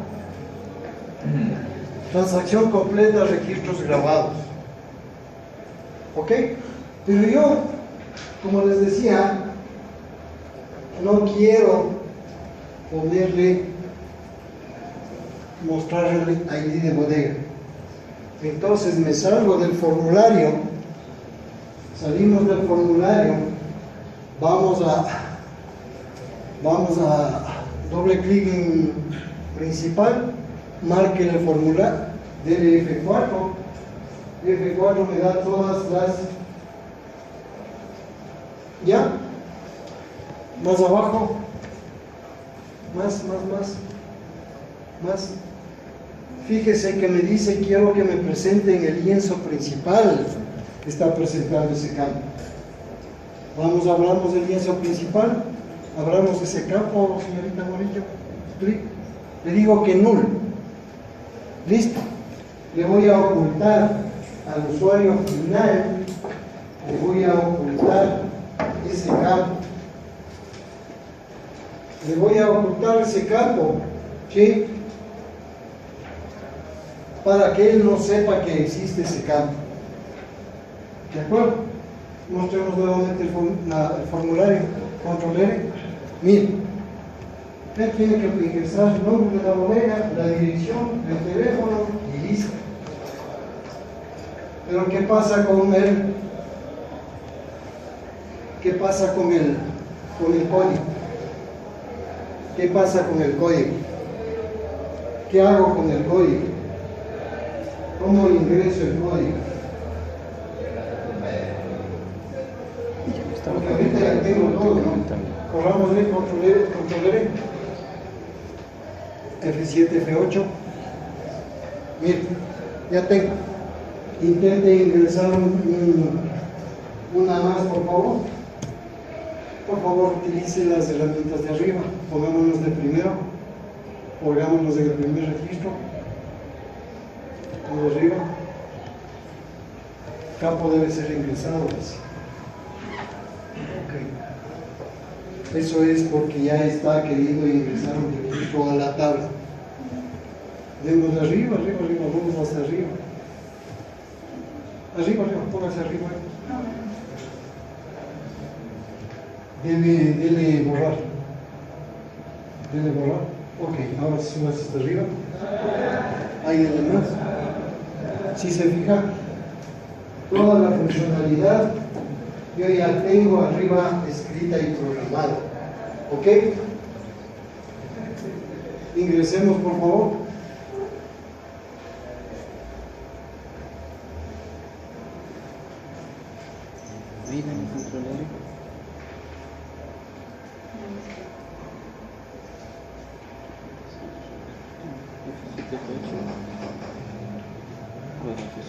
Transacción completa, registros grabados. ¿Ok? Pero yo, como les decía, no quiero mostrarle ID de bodega. Entonces me salgo del formulario, salimos del formulario, vamos a doble clic en principal, marque el formulario, dele F4, F4 me da todas las, ¿ya? Más abajo, más. Fíjese que me dice, quiero que me presenten el lienzo principal que está presentando ese campo. Hablamos del lienzo principal, abramos ese campo, señorita Morillo, clic, le digo que null, listo, le voy a ocultar al usuario final, le voy a ocultar ese campo, le voy a ocultar ese campo, ¿sí? Para que él no sepa que existe ese campo. ¿De acuerdo? Mostremos nuevamente el formulario. Control R. Mire, usted tiene que ingresar el nombre de la bodega, la dirección, el teléfono y listo. Pero ¿qué pasa con el? ¿Qué pasa con el código? ¿Qué pasa con el código? ¿Qué hago con el código? ¿Cómo ingreso el código? Porque ahorita ya tengo todo, ¿no? Corramos el control F7, F8. Mire, ya tengo. Intente ingresar una más, por favor. Por favor, utilice las herramientas de arriba. Pongámonos de primero. Pongámonos en el primer registro. De arriba. Campo debe ser ingresado. Ok. Eso es porque ya está queriendo ingresar un registro a la tabla. Vemos de arriba, vamos hacia arriba. Arriba, póngase arriba. Dele borrar. Dele borrar. Ok, ahora subas hasta arriba. Hay elementos. Si se fija, toda la funcionalidad yo ya tengo arriba escrita y programada. ¿Ok? Ingresemos, por favor.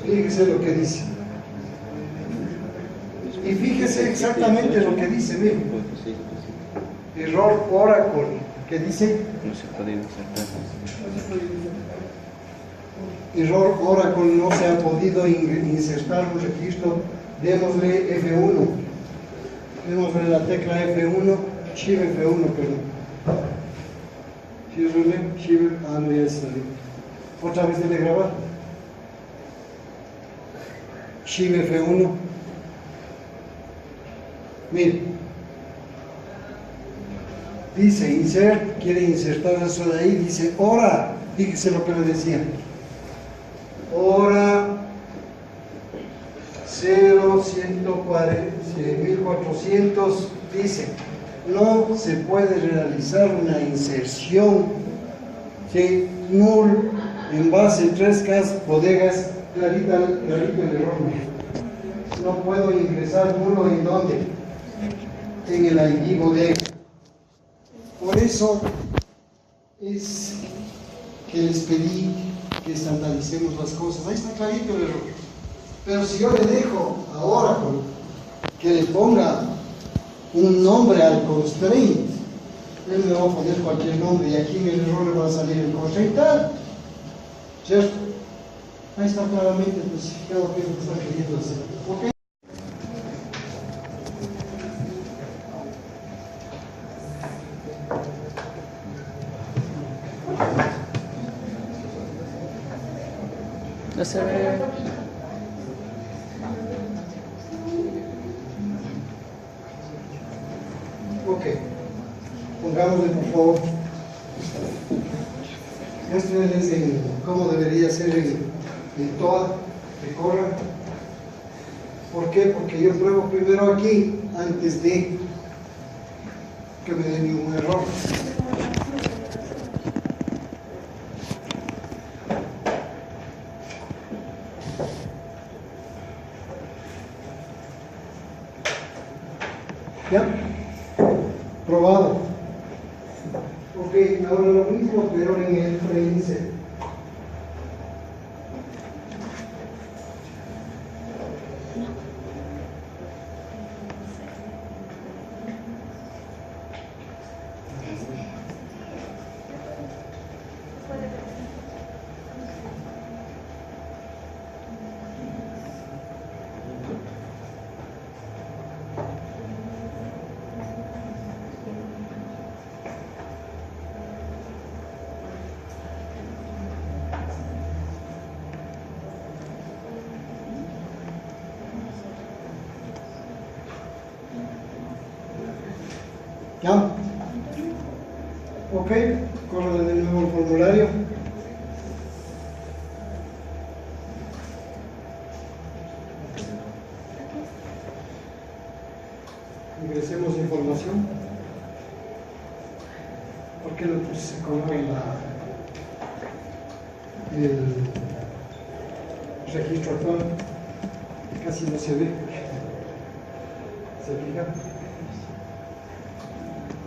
Fíjese lo que dice. Y fíjese exactamente lo que dice, mire. Error Oracle. ¿Qué dice?
No se puede insertar.
Error Oracle, no se ha podido insertar un registro. Démosle F1. Démosle la tecla F1, Shift F1, perdón. Shift, no, ya salió. Otra vez debe grabar. Shift F1. Mire. Dice insert, quiere insertar eso de ahí, dice hora. Fíjese lo que le decía. Hora 1400, dice, no se puede realizar una inserción, ¿sí? Null, en base 3K, bodegas, clarito el error. No puedo ingresar nulo en dónde, en el ID bodega. Por eso es que les pedí que estandaricemos las cosas. Ahí está clarito el error. Pero si yo le dejo ahora que le ponga un nombre al constraint, él me va a poner cualquier nombre y aquí en el error le va a salir el constraint tal, ¿cierto? Ahí está claramente especificado qué es lo que está queriendo hacer. ¿Ok?
No se ve.
Ok, pongámosle por favor. Esto es cómo debería ser en toda que corra. ¿Por qué? Porque yo pruebo primero aquí antes de que me dé ningún error. ¿Ya? Probado. Ok, ahora lo mismo, pero en el frame set. ¿Ya? Ok, corro de nuevo el formulario. Ingresemos información. ¿Por qué lo puse con el registro actual? Casi no se ve. ¿Se fija?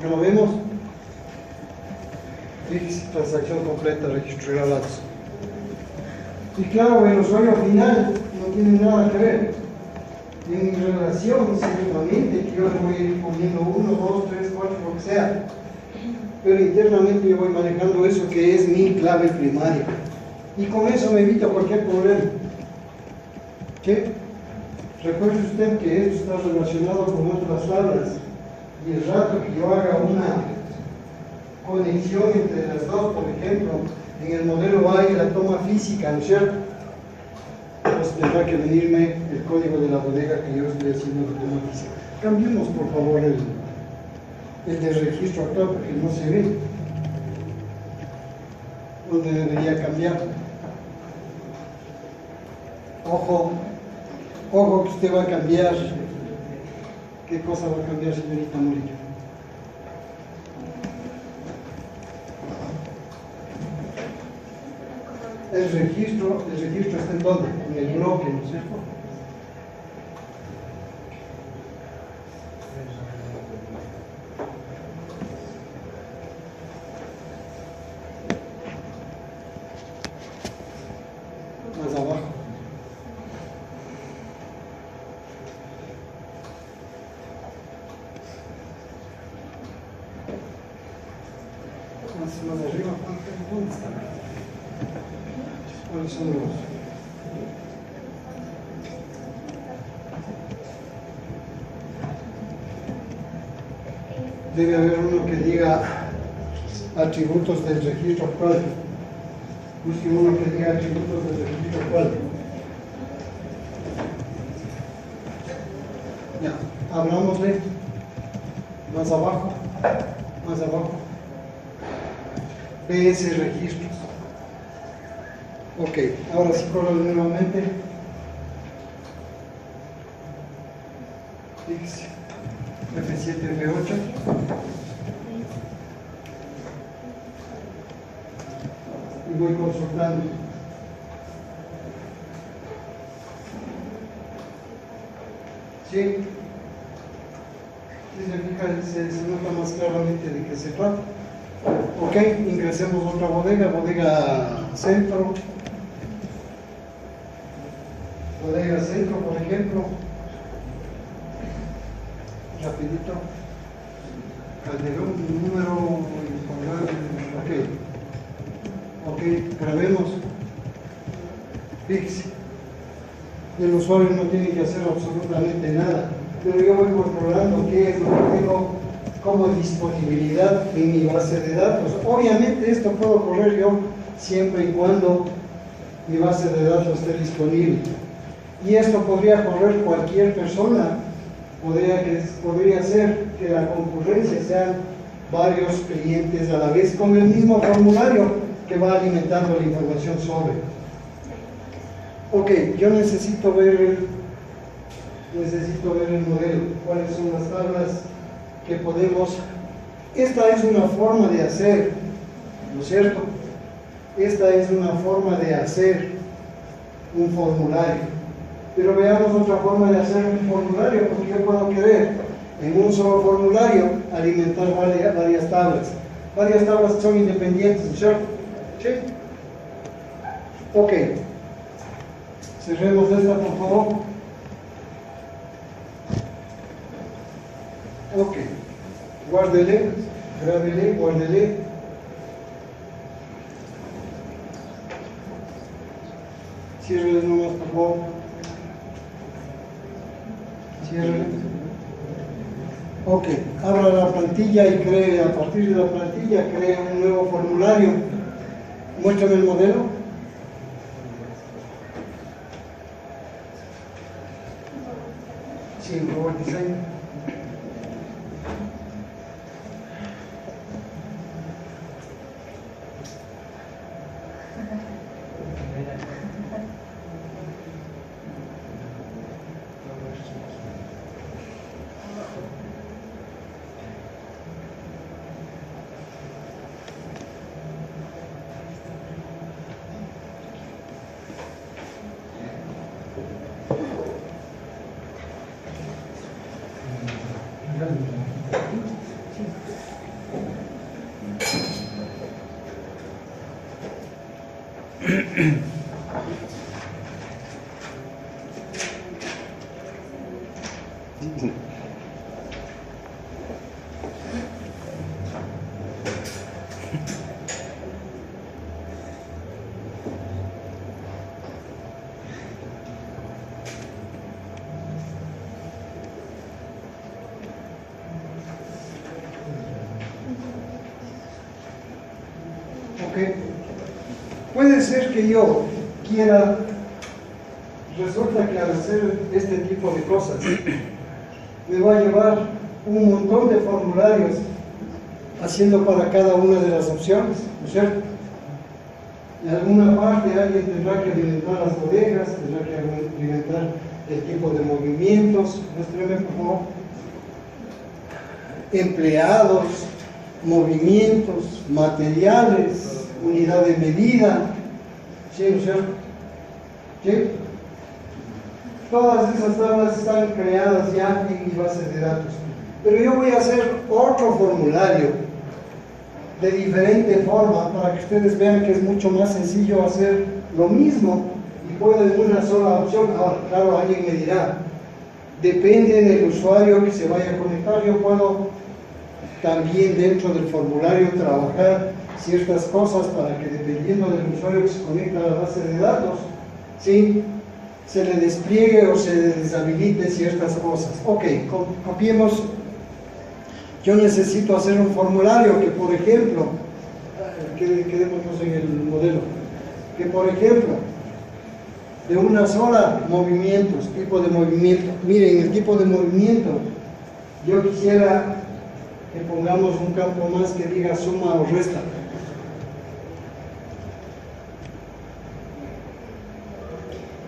¿Ya lo vemos? Fíjese, transacción completa, registro de datos. Y claro, el usuario final no tiene nada que ver. En relación, seguramente, que yo le voy a ir poniendo 1, 2, 3, 4, lo que sea. Pero internamente yo voy manejando eso que es mi clave primaria. Y con eso me evito cualquier problema. ¿Sí? Recuerde usted que esto está relacionado con otras tablas. Y el rato que yo haga una conexión entre las dos, por ejemplo, en el modelo A y la toma física, ¿no es cierto? Pues tendrá que venirme el código de la bodega que yo estoy haciendo la toma física. Cambiemos, por favor, el de registro actual porque no se ve. ¿Dónde debería cambiar? Ojo, ojo que usted va a cambiar. ¿Qué cosa va a cambiar, señorita Murillo? El registro está en dónde? En el bloque, ¿no es cierto? Más abajo. Más arriba, ¿dónde está? ¿Cuáles son los? Debe haber uno que diga atributos del registro actual. Busque uno que diga atributos del registro actual. Ya, hablamos de más abajo, más abajo. PS registros. Ok, ahora sí corro nuevamente. Fíjese, F7, F8. Y voy consultando. ¿Sí? Si se fija, se nota más claramente de qué se trata. Ok, ingresemos otra bodega centro. Bodega centro, por ejemplo. Rapidito. Calderón, número. Ok, grabemos. Fíjese. El usuario no tiene que hacer absolutamente nada, pero yo voy controlando qué es lo que tengo como disponibilidad en mi base de datos. Obviamente esto puedo correr yo siempre y cuando mi base de datos esté disponible. Y esto podría correr cualquier persona. Podría ser que la concurrencia sean varios clientes a la vez con el mismo formulario que va alimentando la información sobre. Ok, yo necesito ver el modelo, cuáles son las tablas que podemos. Esta es una forma de hacer, ¿no es cierto? Esta es una forma de hacer un formulario. Pero veamos otra forma de hacer un formulario, porque yo puedo querer en un solo formulario alimentar varias tablas. Varias tablas son independientes, ¿no es cierto? ¿Sí? Ok. Cerremos esta, por favor. Ok. Guárdele, grábele, guárdele. Ciérrele nomás, por favor. Ciérrele. Ok. Abra la plantilla y cree, a partir de la plantilla, cree un nuevo formulario. Muéstrame el modelo. Sí, Robot Design. Ok. Puede ser que yo quiera, resulta que al hacer este tipo de cosas me va a llevar un montón de formularios haciendo para cada una de las opciones, ¿no es cierto? En alguna parte alguien tendrá que alimentar las bodegas, tendrá que alimentar el tipo de movimientos, muéstrame por favor, empleados, movimientos, materiales, unidad de medida, ¿sí, no es cierto? ¿Sí? Todas esas tablas están creadas ya en mi base de datos, pero yo voy a hacer otro formulario de diferente forma para que ustedes vean que es mucho más sencillo hacer lo mismo y puedo en una sola opción. Ahora, claro, alguien me dirá, depende del usuario que se vaya a conectar, yo puedo también dentro del formulario trabajar ciertas cosas para que dependiendo del usuario que se conecta a la base de datos, ¿sí?, se le despliegue o se le deshabilite ciertas cosas. Ok, copiemos. Yo necesito hacer un formulario que, por ejemplo, quedémonos en el modelo, que por ejemplo, de una sola movimientos, tipo de movimiento. Miren, el tipo de movimiento, yo quisiera que pongamos un campo más que diga suma o resta.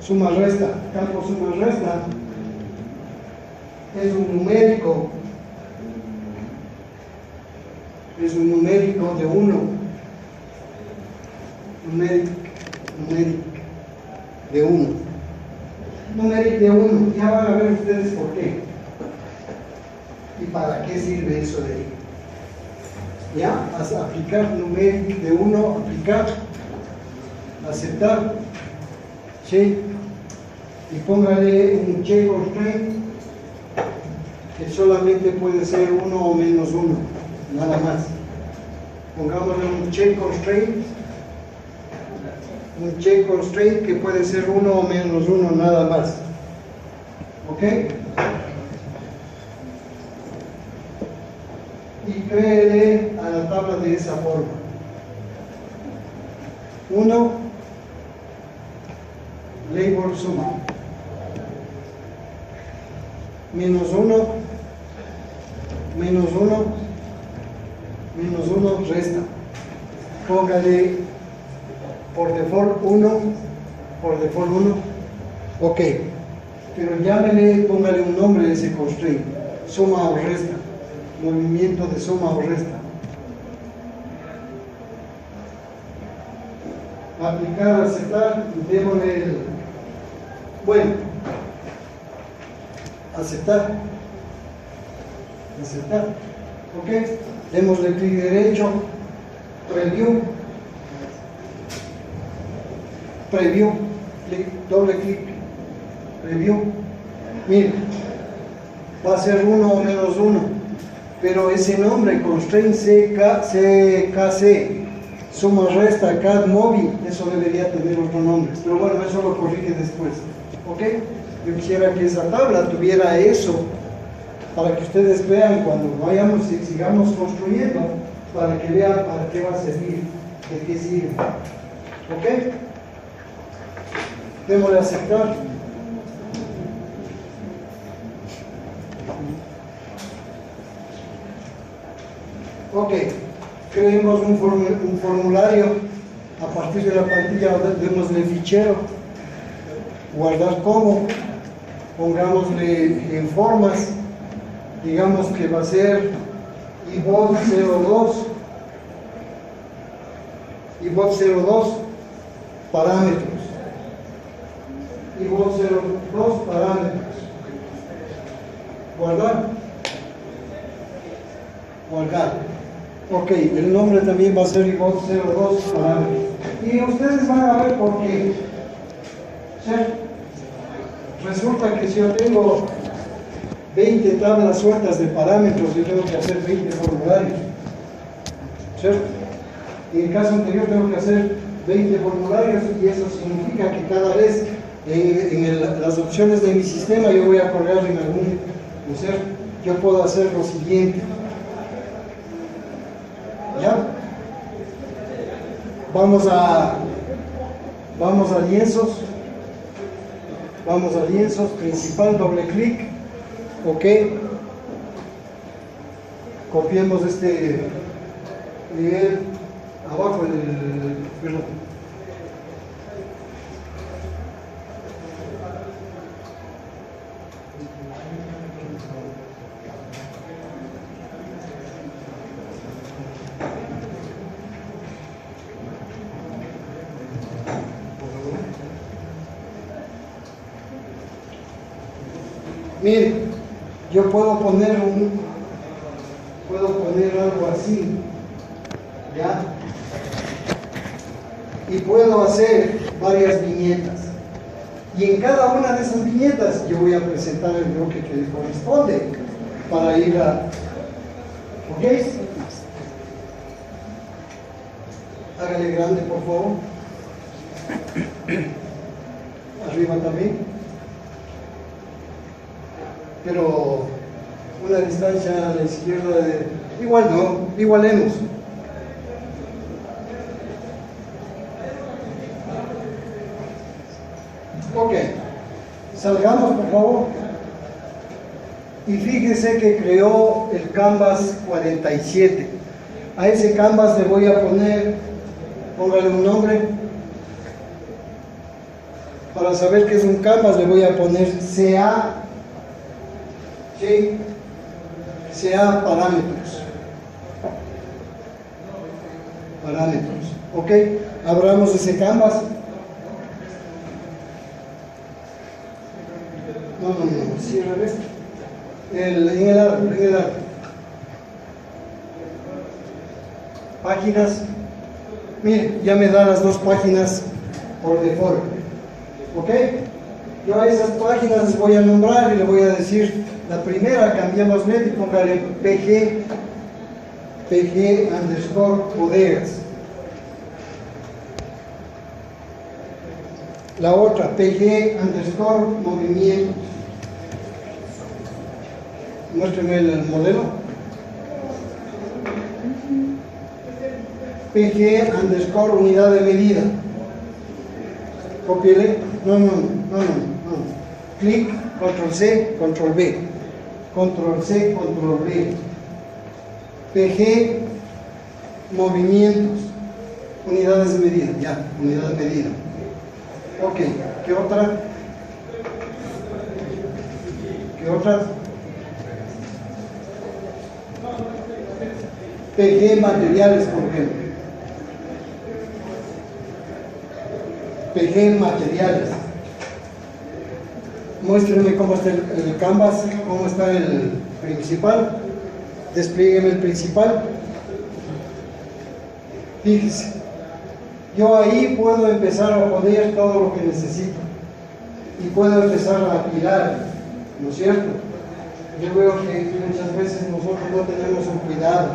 Suma resta, campo suma resta es un numérico. Es un numérico de 1. Numéric de 1. Numéric de 1. Ya van a ver ustedes por qué. ¿Y para qué sirve eso de ahí? Ya, aplicar numéric de 1, aplicar, aceptar, sí, y póngale un check constraint que solamente puede ser 1 o menos 1, nada más. Pongámosle un check constraint que puede ser 1 o menos 1, nada más. ¿Ok? Y créele a la tabla de esa forma. 1, label suma. Menos 1, menos 1, menos 1, resta. Póngale por default 1, por default 1. Ok. Pero llámele, póngale un nombre a ese constraint. Suma o resta. Movimiento de suma o resta. Aplicar, aceptar, démosle el... Bueno, aceptar. Aceptar. Ok. Démosle clic derecho. Preview. Preview. Clic, doble clic. Preview. Mira. Va a ser 1 o menos 1. Pero ese nombre, constraint CKC, suma resta, CAD móvil, eso debería tener otro nombre. Pero bueno, eso lo corrige después. ¿Ok? Yo quisiera que esa tabla tuviera eso, para que ustedes vean cuando vayamos y sigamos construyendo, para que vean para qué va a servir, de qué sirve. ¿Ok? Démosle a aceptar. Ok, creemos un formulario a partir de la plantilla, démosle fichero, guardar como, pongámosle en formas, digamos que va a ser IBOT 02 parámetros, IBOT 02 parámetros, guardar. Ok, el nombre también va a ser IBOT 02 parámetros. Y ustedes van a ver por qué. ¿Sí? Resulta que si yo tengo 20 tablas sueltas de parámetros, yo tengo que hacer 20 formularios. ¿Cierto? En el caso anterior tengo que hacer 20 formularios y eso significa que cada vez en las opciones de mi sistema yo voy a colgar en algún, ¿no es cierto? Yo puedo hacer lo siguiente. ¿Ya? Vamos a lienzos. Vamos a lienzos, principal, doble clic. Ok. Copiemos este nivel abajo del. Perdón. Miren, yo puedo poner algo así, ¿ya? Y puedo hacer varias viñetas. Y en cada una de esas viñetas yo voy a presentar el bloque que le corresponde para ir a... ¿Ok? Hágale grande, por favor. Arriba también. Pero una distancia a la izquierda de... Igual no, igualemos. Ok, salgamos por favor. Y fíjese que creó el Canvas 47. A ese Canvas le voy a poner, póngale un nombre. Para saber que es un Canvas le voy a poner CA. ¿Sí? Sea parámetros. Parámetros. Ok, abramos ese Canvas. No, cierra esto. En el árbol. Páginas. Miren, ya me da las dos páginas por default. Ok, yo a esas páginas les voy a nombrar y le voy a decir. La primera, cambiamos y póngale PG underscore bodegas. La otra, PG underscore movimientos. Muéstrame el modelo. PG underscore unidad de medida. Copiele. No. Clic, control C, control B. Control C, control B. PG, movimientos, unidades de medida, ya, unidad de medida. Ok, ¿qué otra? PG, materiales, por ejemplo. PG, materiales. Muéstrenme cómo está el Canvas, cómo está el principal. Despliegueme el principal. Fíjese, yo ahí puedo empezar a poner todo lo que necesito y puedo empezar a apilar, ¿no es cierto? Yo veo que muchas veces nosotros no tenemos un cuidado.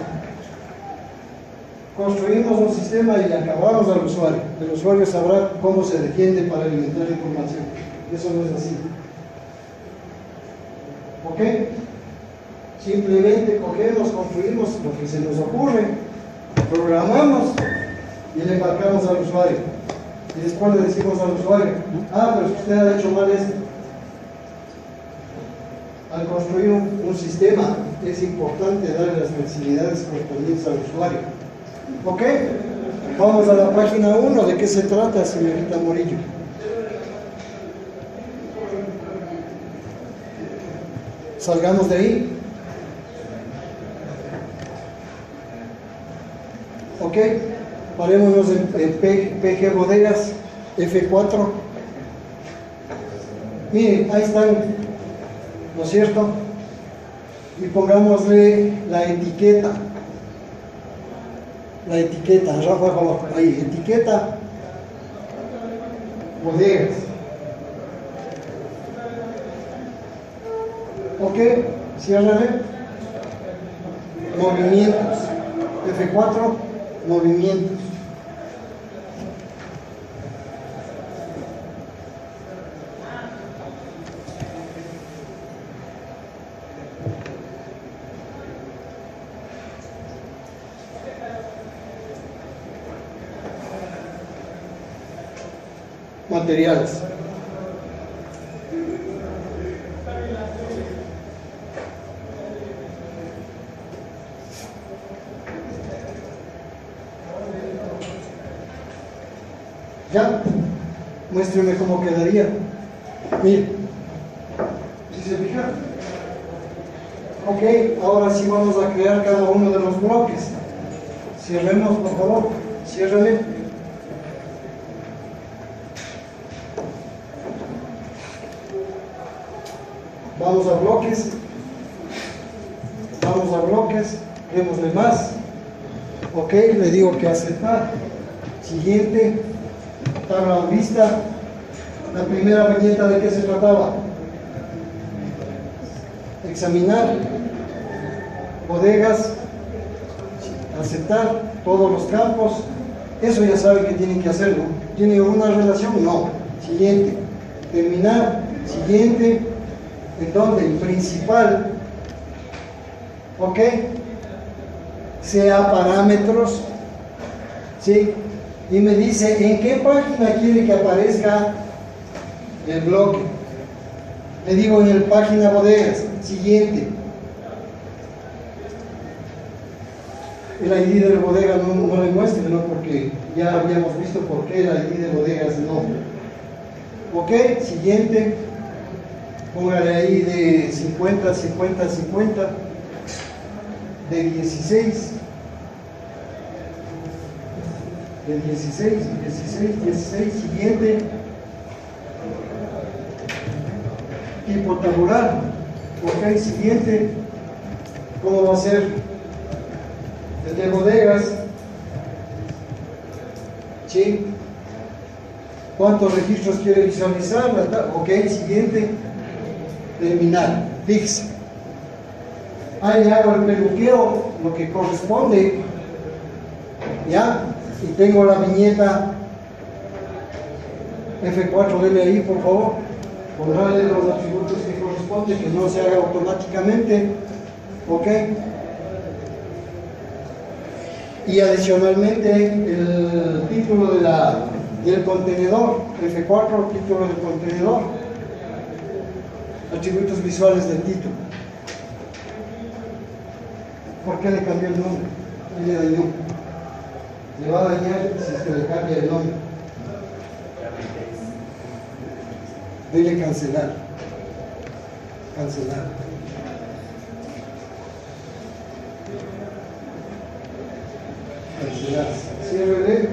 Construimos un sistema y le acabamos al usuario. El usuario sabrá cómo se defiende para alimentar información. Eso no es así. ¿Ok? Simplemente cogemos, construimos lo que se nos ocurre, programamos y le marcamos al usuario. Y después le decimos al usuario, pero si usted ha hecho mal esto. Al construir un sistema es importante darle las facilidades correspondientes al usuario. ¿Ok? Vamos a la página 1. ¿De qué se trata, señorita Morillo? Salgamos de ahí. Ok, parémonos en PG bodegas F4. Miren, ahí están, ¿no es cierto? Y pongámosle la etiqueta. la etiqueta, Rafa abajo, ahí, etiqueta, bodegas. Ok, ciérrale. Movimientos. F4, movimientos. Materiales. Ya, muéstreme cómo quedaría. Mire, si se fijan. Ok, ahora sí vamos a crear cada uno de los bloques. Cierremos, por favor, ciérrale. Vamos a bloques. Vamos a bloques. Démosle más. Ok, le digo que aceptar. Siguiente. Tabla vista. La primera viñeta, ¿de qué se trataba? Examinar. Bodegas. Aceptar todos los campos. Eso ya saben que tienen que hacerlo. ¿Tiene una relación? No. Siguiente. Terminar. Siguiente. ¿En dónde? El principal. ¿Ok? Sea parámetros. ¿Sí? Y me dice, ¿en qué página quiere que aparezca el bloque? Le digo, en el página bodegas. Siguiente. El ID de bodega no le muestre, ¿no? Porque ya habíamos visto por qué el ID de bodegas no. ¿Ok? Siguiente. Póngale ahí de 50, 50, 50. De 16. De 16, 16, 16. Siguiente. Tipo tabular. Ok, siguiente. ¿Cómo va a ser? El de bodegas. ¿Sí? ¿Cuántos registros quiere visualizar? Ok, siguiente. Terminar. Fix. Ahí hago el peluqueo, lo que corresponde. ¿Ya? Y tengo la viñeta F4, dele ahí, por favor. Pondrle los atributos que corresponden, que no se haga automáticamente. Ok. Y adicionalmente el título del contenedor, F4, título del contenedor, atributos visuales del título. ¿Por qué le cambió el nombre? ¿Qué le dañó? Le va a dañar si se le cambia el nombre. Dele cancelar. Cancelar. Cancelar. Ciérrele.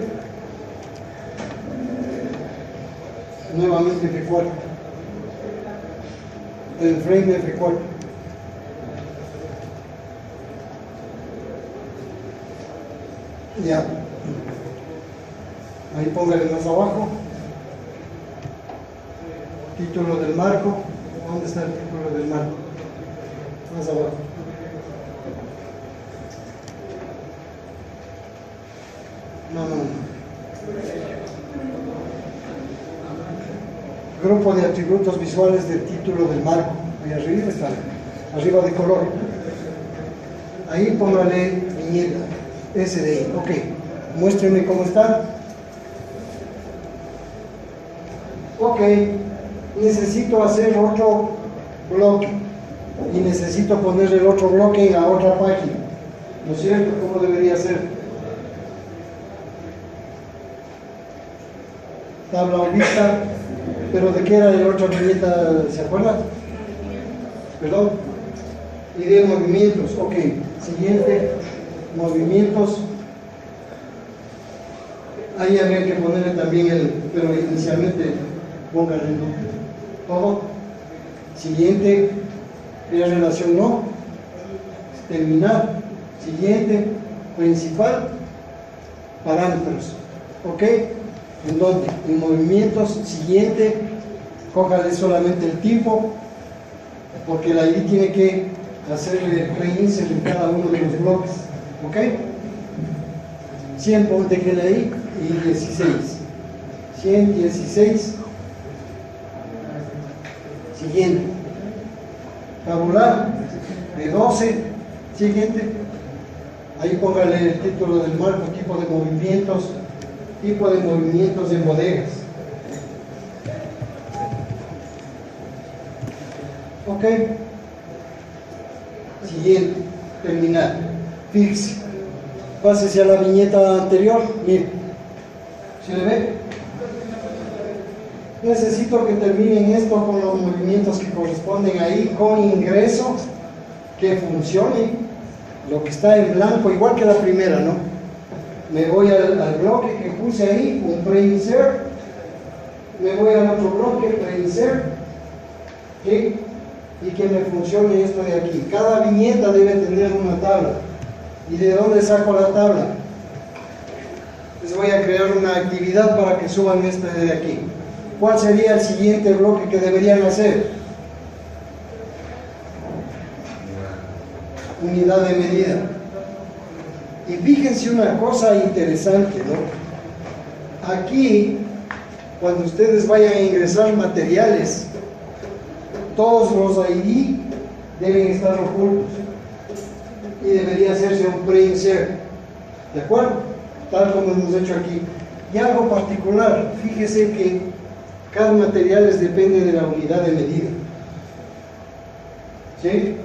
Nuevamente F4. El frame F4. Ya. Ahí póngale más abajo. Título del marco. ¿Dónde está el título del marco? Más abajo. No. Grupo de atributos visuales del título del marco. Ahí arriba está. Arriba de color. Ahí póngale viñeta. SDI. Ok. Muéstrenme cómo está. Ok. Necesito hacer otro bloque. Y necesito poner el otro bloque a otra página. ¿No es cierto? ¿Cómo debería ser? Tabla o vista. ¿Pero de qué era la otra viñeta? ¿Se acuerdan? Perdón. Y de movimientos. Ok. Siguiente. Movimientos. Ahí habría que ponerle también pero inicialmente póngale el nombre. Todo. Siguiente. Crear relación no. Terminar. Siguiente. Principal. parámetros, ¿ok? ¿En dónde? En movimientos, siguiente, cójale solamente el tiempo, porque el ID tiene que hacerle reinsert en cada uno de los bloques, ¿ok? 100, déjele ahí, y 16. 116. Siguiente. Tabular de 12. Siguiente. Ahí póngale el título del marco, tipo de movimientos en bodegas. Ok. Siguiente. Terminar. Fix. Pásese a la viñeta anterior. Mire. ¿Se le ve? Necesito que terminen esto con los movimientos que corresponden ahí, con ingreso, que funcione. Lo que está en blanco, igual que la primera, ¿no? Me voy al bloque que puse ahí, un pre-insert. Me voy al otro bloque, pre-insert. ¿Sí? Y que me funcione esto de aquí. Cada viñeta debe tener una tabla. ¿Y de dónde saco la tabla? Les voy a crear una actividad para que suban este de aquí. ¿Cuál sería el siguiente bloque que deberían hacer? Unidad de medida. Y fíjense una cosa interesante, ¿no? Aquí, cuando ustedes vayan a ingresar materiales, todos los ID deben estar ocultos. Y debería hacerse un pre-insert. ¿De acuerdo? Tal como hemos hecho aquí. Y algo particular, fíjese que cada material depende de la unidad de medida. ¿Sí?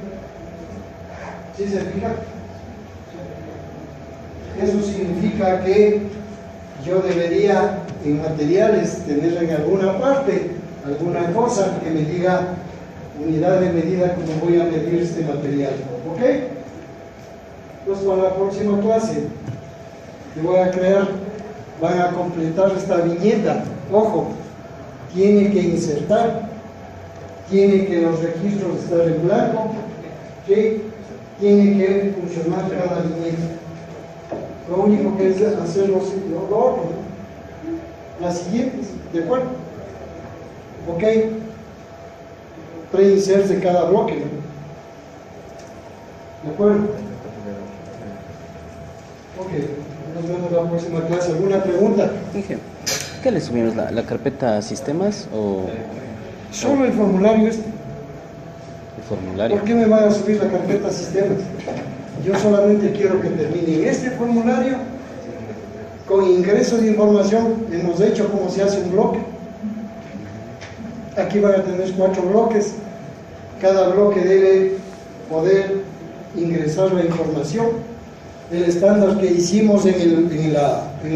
¿Sí se fija? Eso significa que yo debería en materiales tener en alguna parte alguna cosa que me diga unidad de medida como voy a medir este material. ¿Ok? Pues para la próxima clase que voy a crear, van a completar esta viñeta. Ojo, tiene que insertar, tiene que los registros estar en blanco, ¿sí? Tiene que funcionar cada viñeta. Lo único que es hacer lo otro, ¿no? Las siguientes, ¿de acuerdo? ¿Ok? Pre-insert de cada bloque, ¿no? ¿De acuerdo? Ok, nos vemos la próxima clase. ¿Alguna pregunta?
Dije, ¿qué le subimos? ¿La carpeta sistemas o
Solo el formulario este.
el formulario?
¿Por qué me van a subir la carpeta sistemas? Yo solamente quiero que terminen este formulario con ingreso de información. Hemos hecho cómo se hace un bloque. Aquí van a tener 4 bloques. Cada bloque debe poder ingresar la información. El estándar que hicimos en el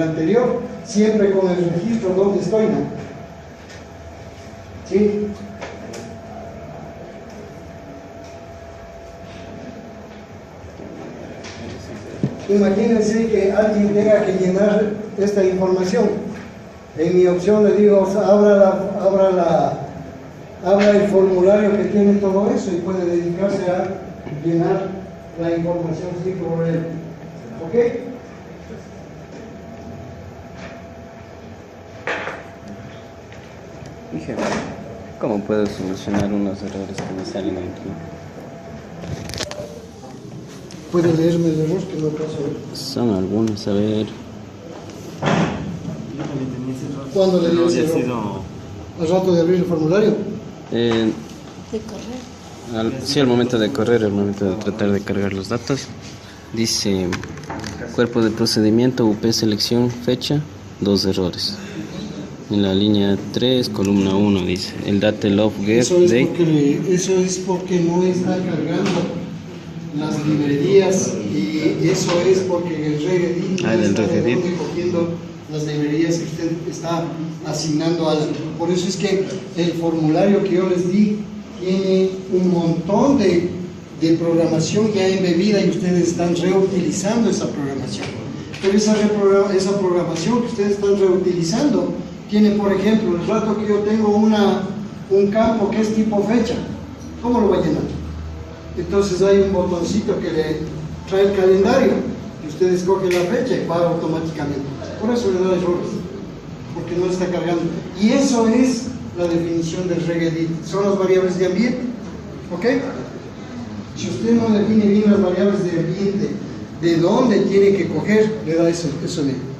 anterior, siempre con el registro donde estoy, ¿no? ¿Sí? Imagínense que alguien tenga que llenar esta información. En mi opción le digo, abra el formulario que tiene todo eso y puede dedicarse a llenar la información sin problema. ¿Ok?
Dije, ¿cómo puedo solucionar unos errores que me salen aquí?
¿Puede leerme el error que no paso a ver?
Son algunos, a ver.
¿Cuándo le dio ese error? ¿Al rato de abrir el formulario?
Sí, al momento de correr, al momento de tratar de cargar los datos. Dice, cuerpo de procedimiento, UP selección, fecha, 2 errores. En la línea 3, columna 1, dice, el date log get
Eso es
date.
porque no está cargando las librerías y eso es porque el regedit no
del
está
regedit.
recogiendo las librerías que usted está asignando a por eso es que el formulario que yo les di tiene un montón de programación ya embebida y ustedes están reutilizando esa programación. Pero esa programación que ustedes están reutilizando tiene, por ejemplo, el rato que yo tengo un campo que es tipo fecha, ¿cómo lo va a llenar? Entonces hay un botoncito que le trae el calendario y usted escoge la fecha y paga automáticamente. Por eso le da errores, porque no está cargando. Y eso es la definición del regedit. Son las variables de ambiente. ¿Ok? Si usted no define bien las variables de ambiente, de dónde tiene que coger, le da eso mismo.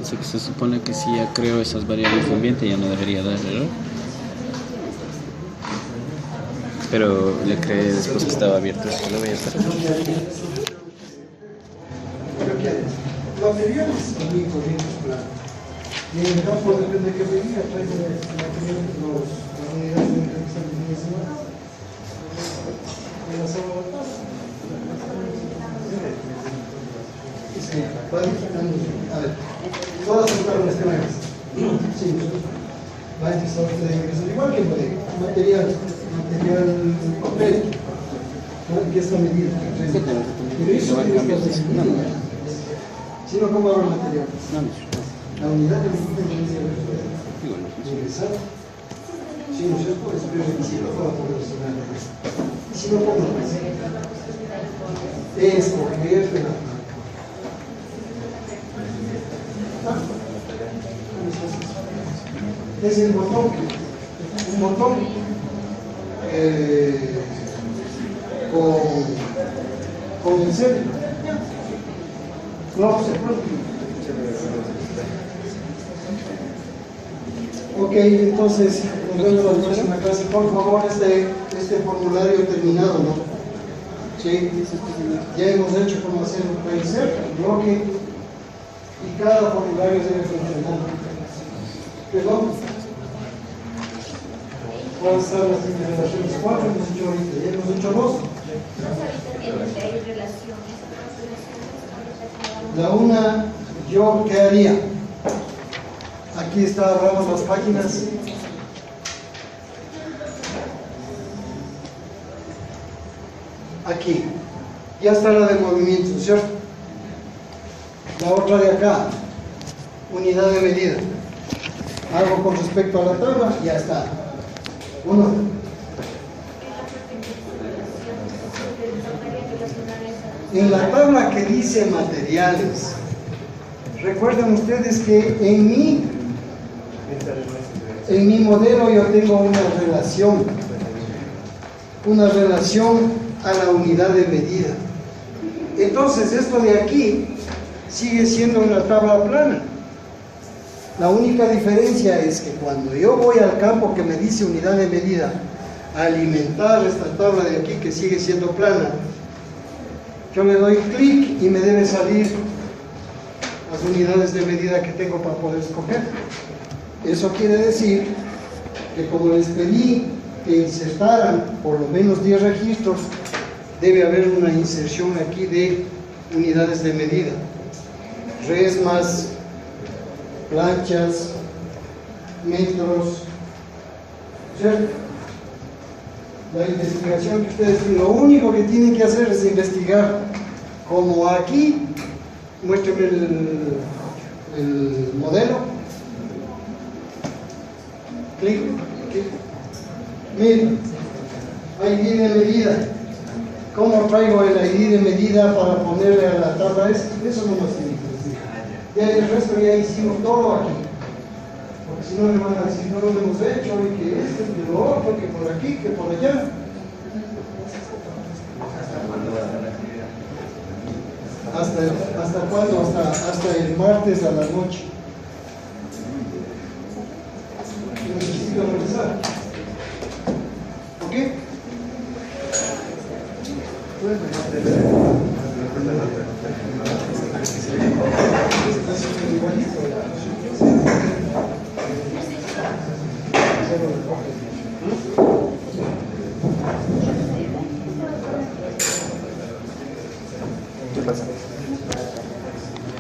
Así que se supone que si ya creo esas variables de ambiente ya no debería dar error. Pero le creé después que estaba abierto eso. Lo voy a hacer.
Materiales también corrientes planos. Y en el campo depende de qué medida traigo las unidades de examinación. En la sala de paz. A ver, todas son las claves. Sí, va a empezar usted a ingresar igual que material papel. ¿Qué es la medida? Pero eso tiene que ser. Si no, ¿cómo hago el material? La unidad de medida ingresar. Si no, yo puedo ser requisito para poder resolver. Y si no, ¿cómo lo hacer? Escoger la placa. Es el botón, un botón con el centro. No, se puede. Ok, entonces, nos vemos la próxima clase. Por favor, este formulario terminado, ¿no? Sí, ya hemos hecho cómo hacer un insert, un bloque, y cada formulario debe funcionar. Perdón. ¿Cuáles son las relaciones? 4 hemos hecho ahorita, ya hemos hecho 2. La una, yo qué haría. Aquí está, abramos las páginas. Aquí. Ya está la de movimiento, ¿cierto? La otra de acá, unidad de medida. Algo con respecto a la tabla, ya está. Uno. En la tabla que dice materiales, recuerden ustedes que en mi modelo yo tengo una relación a la unidad de medida. Entonces esto de aquí sigue siendo una tabla plana. La única diferencia es que cuando yo voy al campo que me dice unidad de medida, a alimentar esta tabla de aquí que sigue siendo plana, yo le doy clic y me debe salir las unidades de medida que tengo para poder escoger. Eso quiere decir que como les pedí que insertaran por lo menos 10 registros, debe haber una inserción aquí de unidades de medida. Resmas, planchas, metros, ¿cierto? La investigación que ustedes tienen, lo único que tienen que hacer es investigar, como aquí, muéstrenme el modelo, clic, miren, ID de medida. ¿Cómo traigo el ID de medida para ponerle a la tabla? Eso no más tiene que decir. Ya el resto ya hicimos todo aquí. Porque si no me van a decir, no lo hemos hecho, y que que lo otro, que por aquí, que por allá. ¿Hasta cuándo? Hasta el martes a la noche. Necesito revisar. ¿Ok? ¿Qué pasa?